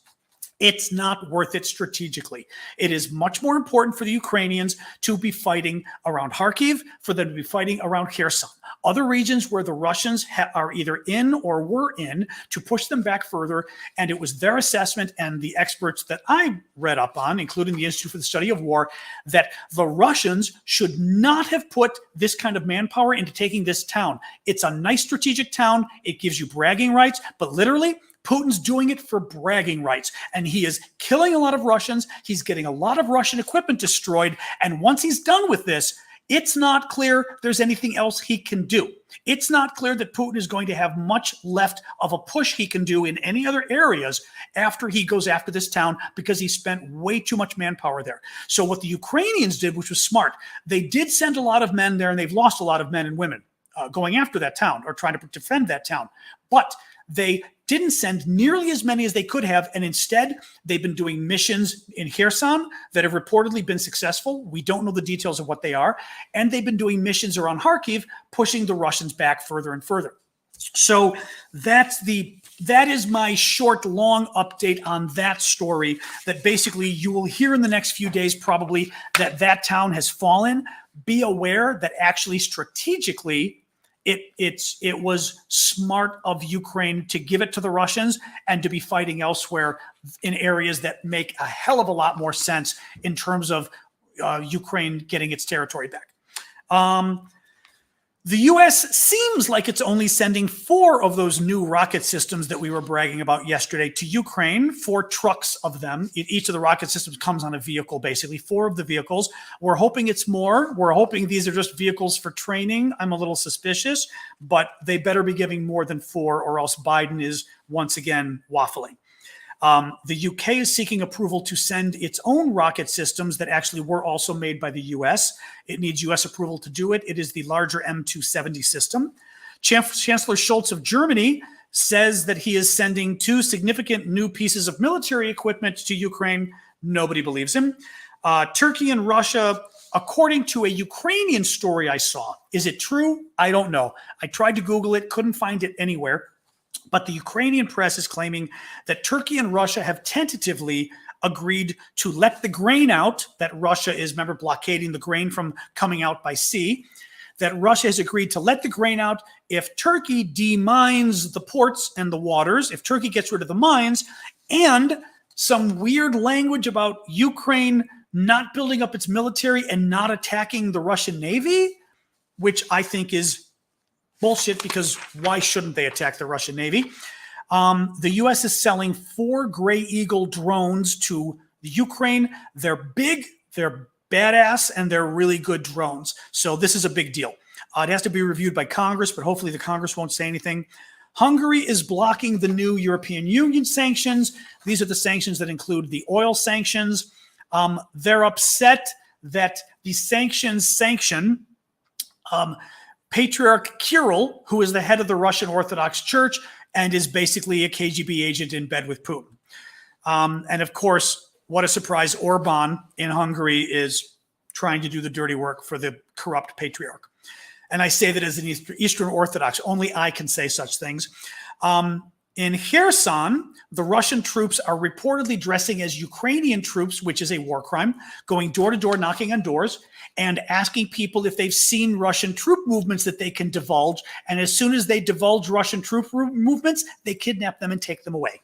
it's not worth it strategically. It is much more important for the Ukrainians to be fighting around Kharkiv, for them to be fighting around Kherson. other regions where the Russians are either in or were in to push them back further. And it was their assessment and the experts that I read up on, including the Institute for the Study of War, that the Russians should not have put this kind of manpower into taking this town. It's a nice strategic town. It gives you bragging rights, but literally, Putin's doing it for bragging rights, and he is killing a lot of Russians. He's getting a lot of Russian equipment destroyed, and once he's done with this, it's not clear there's anything else he can do. It's not clear that Putin is going to have much left of a push he can do in any other areas after he goes after this town, because he spent way too much manpower there. So what the Ukrainians did, which was smart, they did send a lot of men there, and they've lost a lot of men and women going after that town or trying to defend that town. But they didn't send nearly as many as they could have, and instead they've been doing missions in Kherson that have reportedly been successful. We don't know the details of what they are, and they've been doing missions around Kharkiv, pushing the Russians back further and further. So that is my short, long update on that story, that basically you will hear in the next few days probably that town has fallen. Be aware that actually strategically it was smart of Ukraine to give it to the Russians and to be fighting elsewhere in areas that make a hell of a lot more sense in terms of Ukraine getting its territory back. The U.S. seems like it's only sending 4 of those new rocket systems that we were bragging about yesterday to Ukraine, 4 trucks of them. Each of the rocket systems comes on a vehicle, basically, 4 of the vehicles. We're hoping it's more. We're hoping these are just vehicles for training. I'm a little suspicious, but they better be giving more than 4, or else Biden is once again waffling. The UK is seeking approval to send its own rocket systems that actually were also made by the US. It needs US approval to do it. It is the larger M270 system. Chancellor Scholz of Germany says that he is sending 2 significant new pieces of military equipment to Ukraine. Nobody believes him. Turkey and Russia, according to a Ukrainian story I saw. Is it true? I don't know. I tried to Google it, couldn't find it anywhere. But the Ukrainian press is claiming that Turkey and Russia have tentatively agreed to let the grain out, that Russia is, remember, blockading the grain from coming out by sea, that Russia has agreed to let the grain out if Turkey demines the ports and the waters, if Turkey gets rid of the mines, and some weird language about Ukraine not building up its military and not attacking the Russian Navy, which I think is bullshit, because why shouldn't they attack the Russian Navy? The U.S. is selling 4 Gray Eagle drones to the Ukraine. They're big, they're badass, and they're really good drones. So this is a big deal. It has to be reviewed by Congress, but hopefully the Congress won't say anything. Hungary is blocking the new European Union sanctions. These are the sanctions that include the oil sanctions. They're upset that the sanctions sanction Patriarch Kirill, who is the head of the Russian Orthodox Church and is basically a KGB agent in bed with Putin. And of course, what a surprise, Orban in Hungary is trying to do the dirty work for the corrupt patriarch. And I say that as an Eastern Orthodox, only I can say such things. In Kherson, the Russian troops are reportedly dressing as Ukrainian troops, which is a war crime, going door to door, knocking on doors, and asking people if they've seen Russian troop movements that they can divulge. And as soon as they divulge Russian troop movements, they kidnap them and take them away.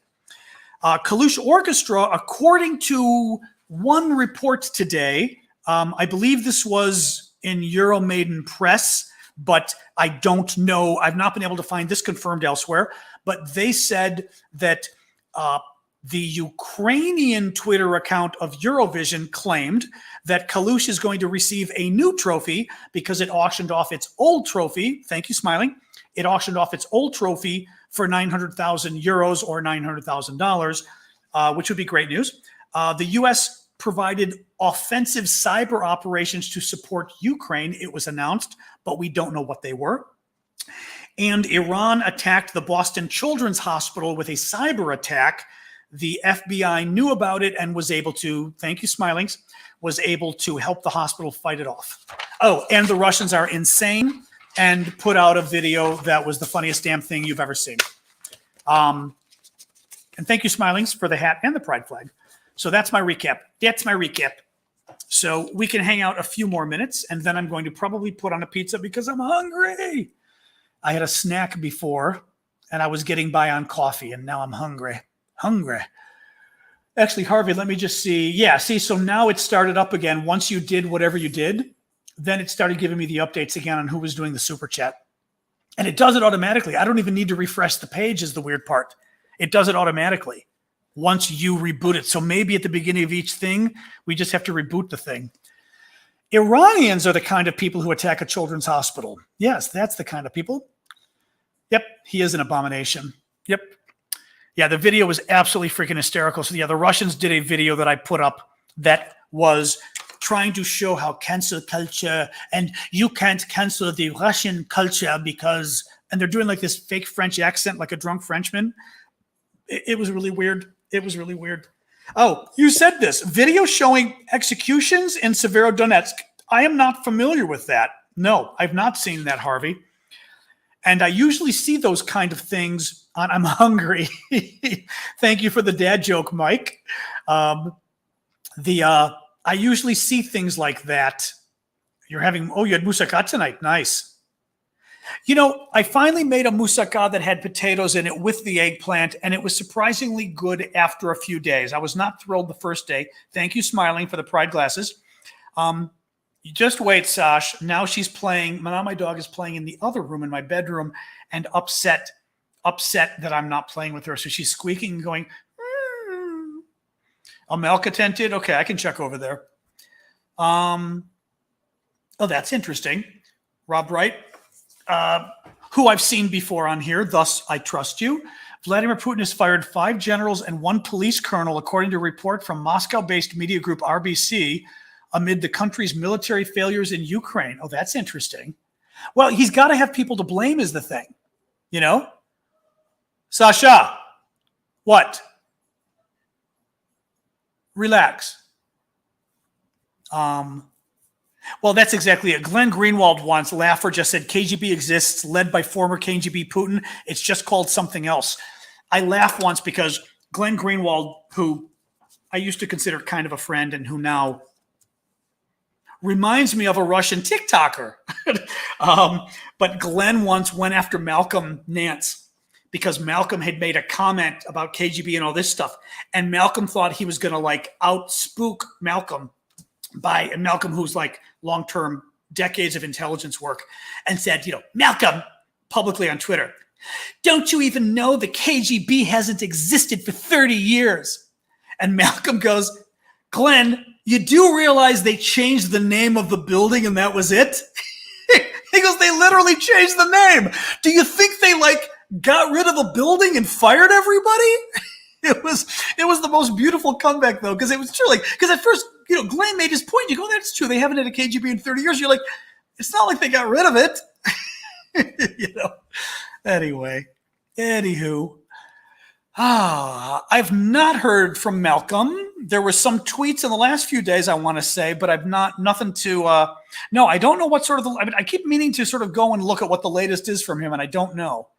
Kalush Orchestra, according to one report today, I believe this was in Euromaidan Press, but I don't know. I've not been able to find this confirmed elsewhere. But they said that the Ukrainian Twitter account of Eurovision claimed that Kalush is going to receive a new trophy because it auctioned off its old trophy. Thank you, smiling. It auctioned off its old trophy for 900,000 euros or $900,000, which would be great news. The U.S. provided offensive cyber operations to support Ukraine, it was announced, but we don't know what they were. And Iran attacked the Boston Children's Hospital with a cyber attack. The FBI knew about it and was able to, thank you, Smilings, was able to help the hospital fight it off. Oh, and the Russians are insane and put out a video that was the funniest damn thing you've ever seen. And thank you, Smilings, for the hat and the pride flag. So that's my recap. That's my recap. So we can hang out a few more minutes, and then I'm going to probably put on a pizza because I'm hungry. I had a snack before, and I was getting by on coffee, and now I'm hungry. Hungry. Actually, Harvey, let me just see. Yeah, see, so now it started up again. Once you did whatever you did, then it started giving me the updates again on who was doing the super chat. And it does it automatically. I don't even need to refresh the page is the weird part. It does it automatically once you reboot it. So maybe at the beginning of each thing, we just have to reboot the thing. Iranians are the kind of people who attack a children's hospital. Yes, that's the kind of people. Yep, he is an abomination. Yep. Yeah, the video was absolutely freaking hysterical. So yeah, the Russians did a video that I put up that was trying to show how cancel culture, and you can't cancel the Russian culture because, and they're doing like this fake French accent, like a drunk Frenchman. It was really weird. It was really weird. Oh, you said this video showing executions in Severodonetsk. I am not familiar with that. No, I've not seen that, Harvey. And I usually see those kind of things on I'm Hungry. Thank you for the dad joke, Mike. I usually see things like that. You had moussaka tonight. Nice. You know, I finally made a moussaka that had potatoes in it with the eggplant, and it was surprisingly good after a few days. I was not thrilled the first day. Thank you, Smiling, for the pride glasses. You just wait, Sash. Now she's playing. Now my dog is playing in the other room in my bedroom and upset that I'm not playing with her. So she's squeaking and going, a malcontent did? Okay, I can check over there. Oh, that's interesting. Rob Wright, who I've seen before on here, thus I trust you. Vladimir Putin has fired 5 generals and 1 police colonel, according to a report from Moscow-based media group RBC, amid the country's military failures in Ukraine. Oh, that's interesting. Well, he's got to have people to blame is the thing, you know? Sasha, what? Relax. Well, that's exactly it. Glenn Greenwald once, Laugher just said, KGB exists, led by former KGB Putin. It's just called something else. I laugh once because Glenn Greenwald, who I used to consider kind of a friend and who now reminds me of a Russian TikToker. But Glenn once went after Malcolm Nance because Malcolm had made a comment about KGB and all this stuff. And Malcolm thought he was going to like outspook Malcolm by Malcolm, who's like long-term decades of intelligence work, and said, you know, Malcolm, publicly on Twitter, don't you even know the KGB hasn't existed for 30 years? And Malcolm goes, Glenn, you do realize they changed the name of the building and that was it? He goes, they literally changed the name. Do you think they like got rid of a building and fired everybody? It was the most beautiful comeback though, because it was true. Like, because at first, you know, Glenn made his point. You go, that's true. They haven't had a KGB in 30 years. You're like, it's not like they got rid of it. You know. Anyway, anywho, I've not heard from Malcolm. There were some tweets in the last few days, I want to say, but I've nothing to. No, I don't know what sort of. I keep meaning to sort of go and look at what the latest is from him, and I don't know.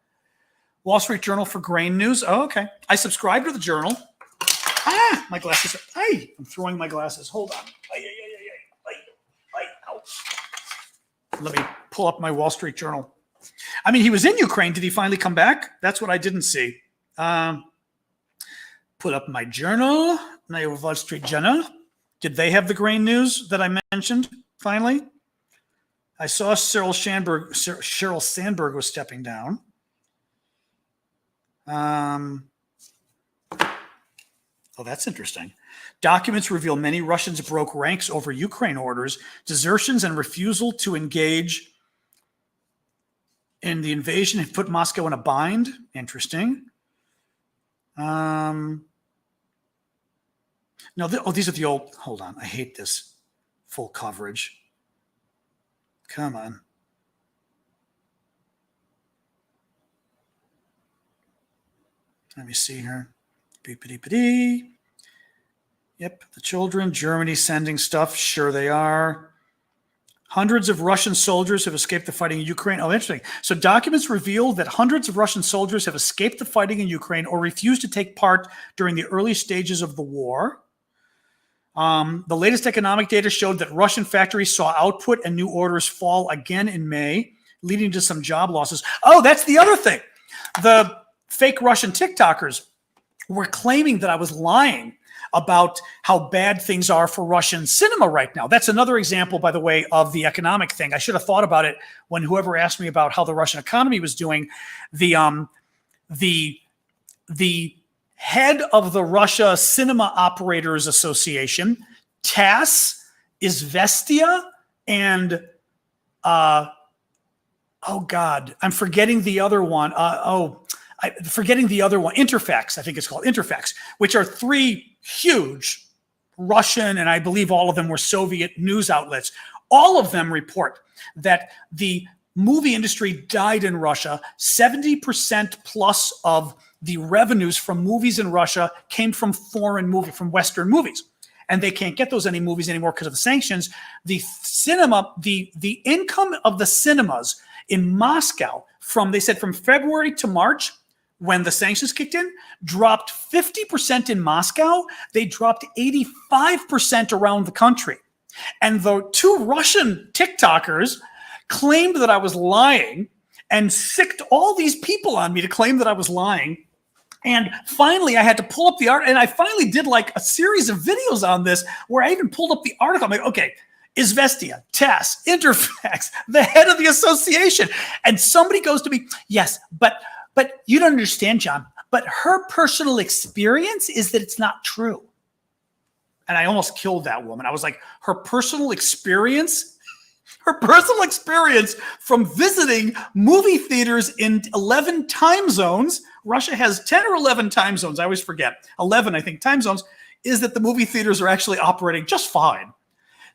Wall Street Journal for grain news. Oh, okay. I subscribe to the Journal. My glasses. I'm throwing my glasses. Hold on. Ow. Let me pull up my Wall Street Journal. I mean, he was in Ukraine. Did he finally come back? That's what I didn't see. Put up my journal, my Wall Street Journal. Did they have the grain news that I mentioned finally? I saw Sheryl Sandberg was stepping down. Oh, that's interesting. Documents reveal many Russians broke ranks over Ukraine orders, desertions, and refusal to engage in the invasion have put Moscow in a bind. Interesting. No, these are the old. Hold on. I hate this full coverage. Come on. Let me see here. Beep-a-dee-pa-dee. Yep, the children. Germany sending stuff. Sure they are. Hundreds of Russian soldiers have escaped the fighting in Ukraine. Oh, interesting. So documents reveal that hundreds of Russian soldiers have escaped the fighting in Ukraine or refused to take part during the early stages of the war. The latest economic data showed that Russian factories saw output and new orders fall again in May, leading to some job losses. Oh, that's the other thing. The fake Russian TikTokers were claiming that I was lying about how bad things are for Russian cinema right now. That's another example, by the way, of the economic thing. I should have thought about it when whoever asked me about how the Russian economy was doing. The head of the Russia Cinema Operators Association, TASS, Izvestia, and oh God, I'm forgetting the other one. Forgetting the other one, Interfax, I think it's called Interfax, which are three huge Russian, and I believe all of them were Soviet news outlets. All of them report that the movie industry died in Russia. 70% plus of the revenues from movies in Russia came from from Western movies. And they can't get those movies anymore because of the sanctions. The cinema, the income of the cinemas in Moscow they said from February to March, when the sanctions kicked in, dropped 50% in Moscow. They dropped 85% around the country. And the two Russian TikTokers claimed that I was lying and sicked all these people on me to claim that I was lying. And finally, I had to pull up the art, and I finally did like a series of videos on this where I even pulled up the article. I'm like, okay, Izvestia, TASS, Interfax, the head of the association. And somebody goes to me, yes, but you don't understand, John, but her personal experience is that it's not true. And I almost killed that woman. I was like, her personal experience from visiting movie theaters in 11 time zones. Russia has 10 or 11 time zones. I always forget. 11, I think, time zones, is that the movie theaters are actually operating just fine.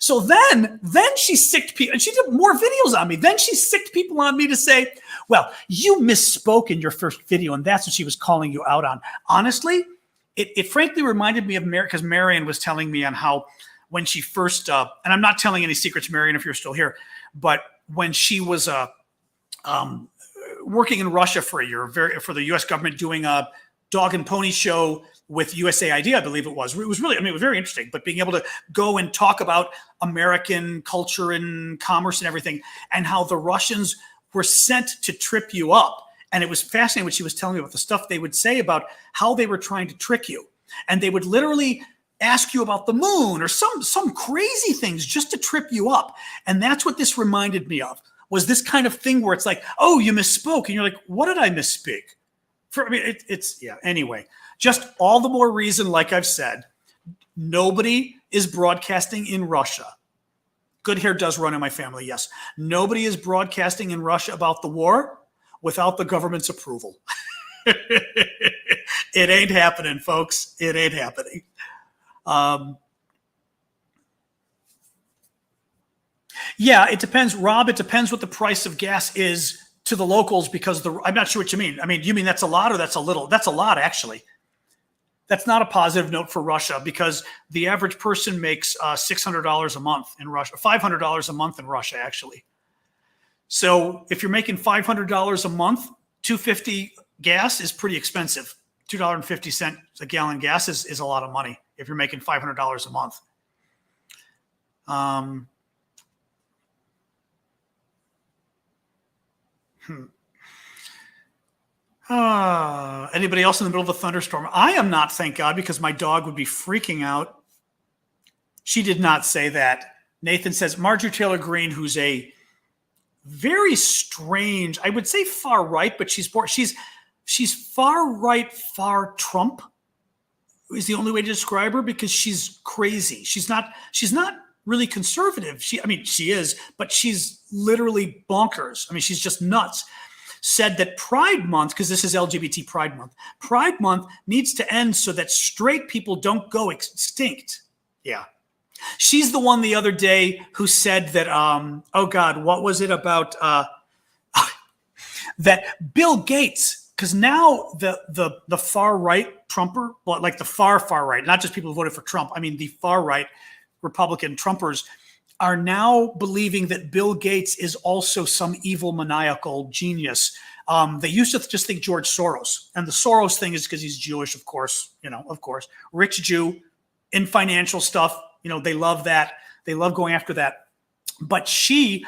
So then she sicked people, and she did more videos on me. Then she sicked people on me to say, well, you misspoke in your first video, and that's what she was calling you out on. Honestly, it frankly reminded me of Marion, because Marion was telling me on how when she first, and I'm not telling any secrets, Marion, if you're still here, but when she was working in Russia for a year, for the U.S. government, doing a dog and pony show with USAID, I believe it was. It was really, it was very interesting, but being able to go and talk about American culture and commerce and everything, and how the Russians were sent to trip you up. And it was fascinating what she was telling me about the stuff they would say about how they were trying to trick you. And they would literally ask you about the moon or some crazy things just to trip you up. And that's what this reminded me of, was this kind of thing where it's like, oh, you misspoke. And you're like, what did I misspeak? Anyway, just all the more reason, like I've said, nobody is broadcasting in Russia. Good hair does run in my family, yes. Nobody is broadcasting in Russia about the war without the government's approval. It ain't happening, folks. It ain't happening. Yeah, it depends, Rob. It depends what the price of gas is to the locals, because I'm not sure what you mean. I mean, you mean that's a lot or that's a little? That's a lot, actually. That's not a positive note for Russia, because the average person makes $600 a month in Russia, $500 a month in Russia, actually. So if you're making $500 a month, $2.50 gas is pretty expensive. $2.50 a gallon gas is a lot of money if you're making $500 a month. Anybody else in the middle of a thunderstorm? I am not, thank God, because my dog would be freaking out. She did not say that. Nathan says Marjorie Taylor Greene, who's a very strange, I would say far right, but she's far right, far Trump is the only way to describe her, because she's crazy. She's not really conservative. She is, but she's literally bonkers. I mean, she's just nuts. Said that Pride Month, because this is LGBT Pride Month needs to end so that straight people don't go extinct. Yeah. She's the one the other day who said that, oh God, what was it about that Bill Gates, because now the far right Trumper, like the far right, not just people who voted for Trump, I mean the far right Republican Trumpers, are now believing that Bill Gates is also some evil maniacal genius. They used to just think George Soros, and the Soros thing is because he's Jewish, of course, rich Jew in financial stuff. They love that. They love going after that. But she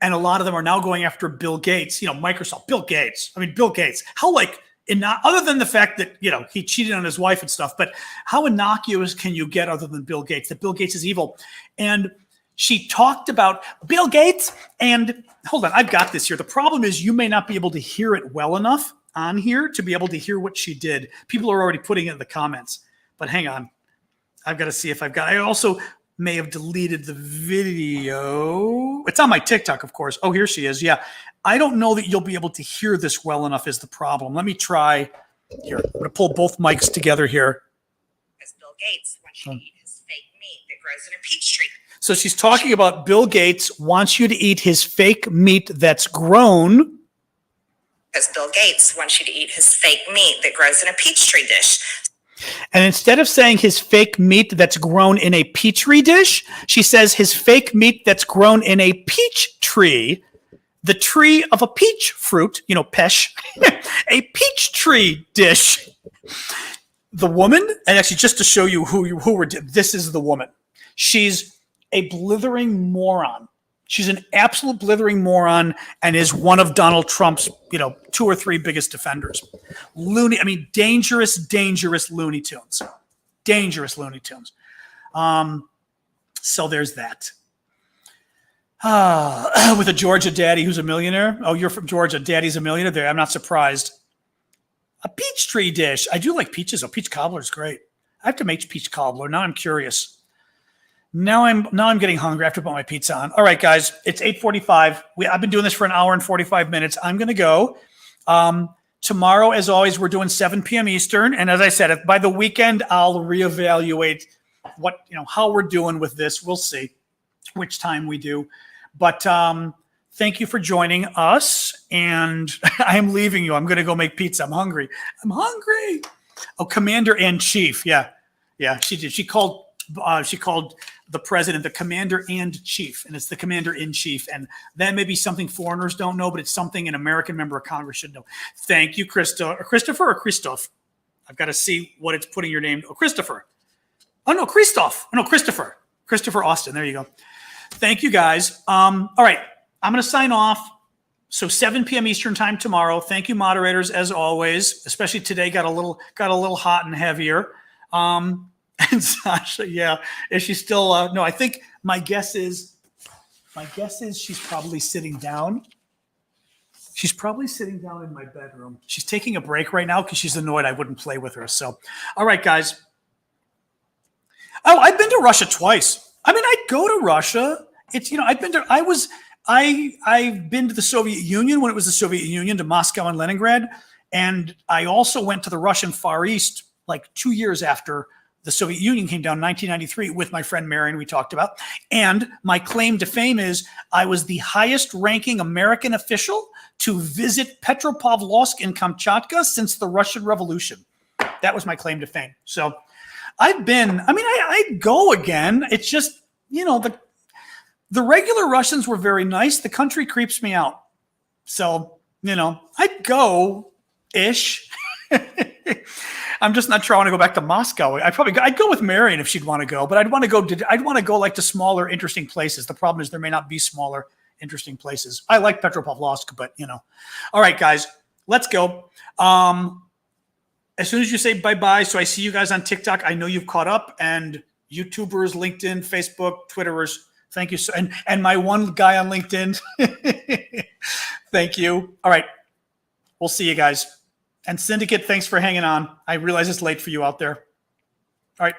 And a lot of them are now going after Bill Gates, Microsoft, Bill Gates. I mean, Bill Gates, how other than the fact that, he cheated on his wife and stuff, but how innocuous can you get other than Bill Gates, that Bill Gates is evil? And she talked about Bill Gates and hold on, I've got this here. The problem is you may not be able to hear it well enough on here to be able to hear what she did. People are already putting it in the comments, but hang on. I've got to see if I also may have deleted the video. It's on my TikTok, of course. Oh, here she is. Yeah. I don't know that you'll be able to hear this well enough is the problem. Let me try here. I'm going to pull both mics together here. Because Bill Gates wants you to eat his fake meat that grows in a peach tree. So she's talking about Bill Gates wants you to eat his fake meat that's grown. Because Bill Gates wants you to eat his fake meat that grows in a peach tree dish. And instead of saying his fake meat that's grown in a petri dish, she says his fake meat that's grown in a peach tree, the tree of a peach fruit, pesh, a peach tree dish. The woman, and actually just to show you this is the woman. She's a blithering moron. She's an absolute blithering moron and is one of Donald Trump's, 2 or 3 biggest defenders. Dangerous, dangerous Looney Tunes. Dangerous Looney Tunes. So there's that. With a Georgia daddy who's a millionaire. Oh, you're from Georgia. Daddy's a millionaire there. I'm not surprised. A peach tree dish. I do like peaches. A peach cobbler is great. I have to make peach cobbler. Now I'm curious. Now I'm getting hungry. I have to put my pizza on. All right, guys, it's 8:45. I've been doing this for an hour and 45 minutes. I'm going to go. Tomorrow, as always, we're doing 7 p.m. Eastern. And as I said, by the weekend, I'll reevaluate how we're doing with this. We'll see which time we do. But thank you for joining us. And I am leaving you. I'm going to go make pizza. I'm hungry. Oh, Commander and Chief. Yeah, she did. She called the president the commander and chief, and it's the commander in chief. And that may be something foreigners don't know, but it's something an American member of Congress should know. Thank you, Christopher or Christoph? I've got to see what it's putting your name. Oh, Christopher. Oh, no, Christoph. Oh, no, Christopher. Christopher Austin. There you go. Thank you, guys. All right. I'm going to sign off. So 7 p.m. Eastern time tomorrow. Thank you, moderators, as always. Especially today got a little hot and heavier. And Sasha, yeah, is she still? No, I think my guess is she's probably sitting down. She's probably sitting down in my bedroom. She's taking a break right now because she's annoyed I wouldn't play with her. So, all right, guys. Oh, I've been to Russia twice. I'd go to Russia. It's I've been to the Soviet Union when it was the Soviet Union, to Moscow and Leningrad, and I also went to the Russian Far East like 2 years after the Soviet Union came down in 1993 with my friend Marion we talked about. And my claim to fame is I was the highest ranking American official to visit Petropavlovsk in Kamchatka since the Russian Revolution. That was my claim to fame. So I've been, I'd go again. It's just, the regular Russians were very nice. The country creeps me out. So, I'd go-ish. I'm just not sure I want to go back to Moscow. I'd go with Marion if she'd want to go, but I'd want to go like to smaller, interesting places. The problem is there may not be smaller, interesting places. I like Petropavlovsk, but All right, guys, let's go. As soon as you say bye-bye, so I see you guys on TikTok, I know you've caught up, and YouTubers, LinkedIn, Facebook, Twitterers, thank you. And my one guy on LinkedIn, thank you. All right, we'll see you guys. And Syndicate, thanks for hanging on. I realize it's late for you out there. All right. Bye.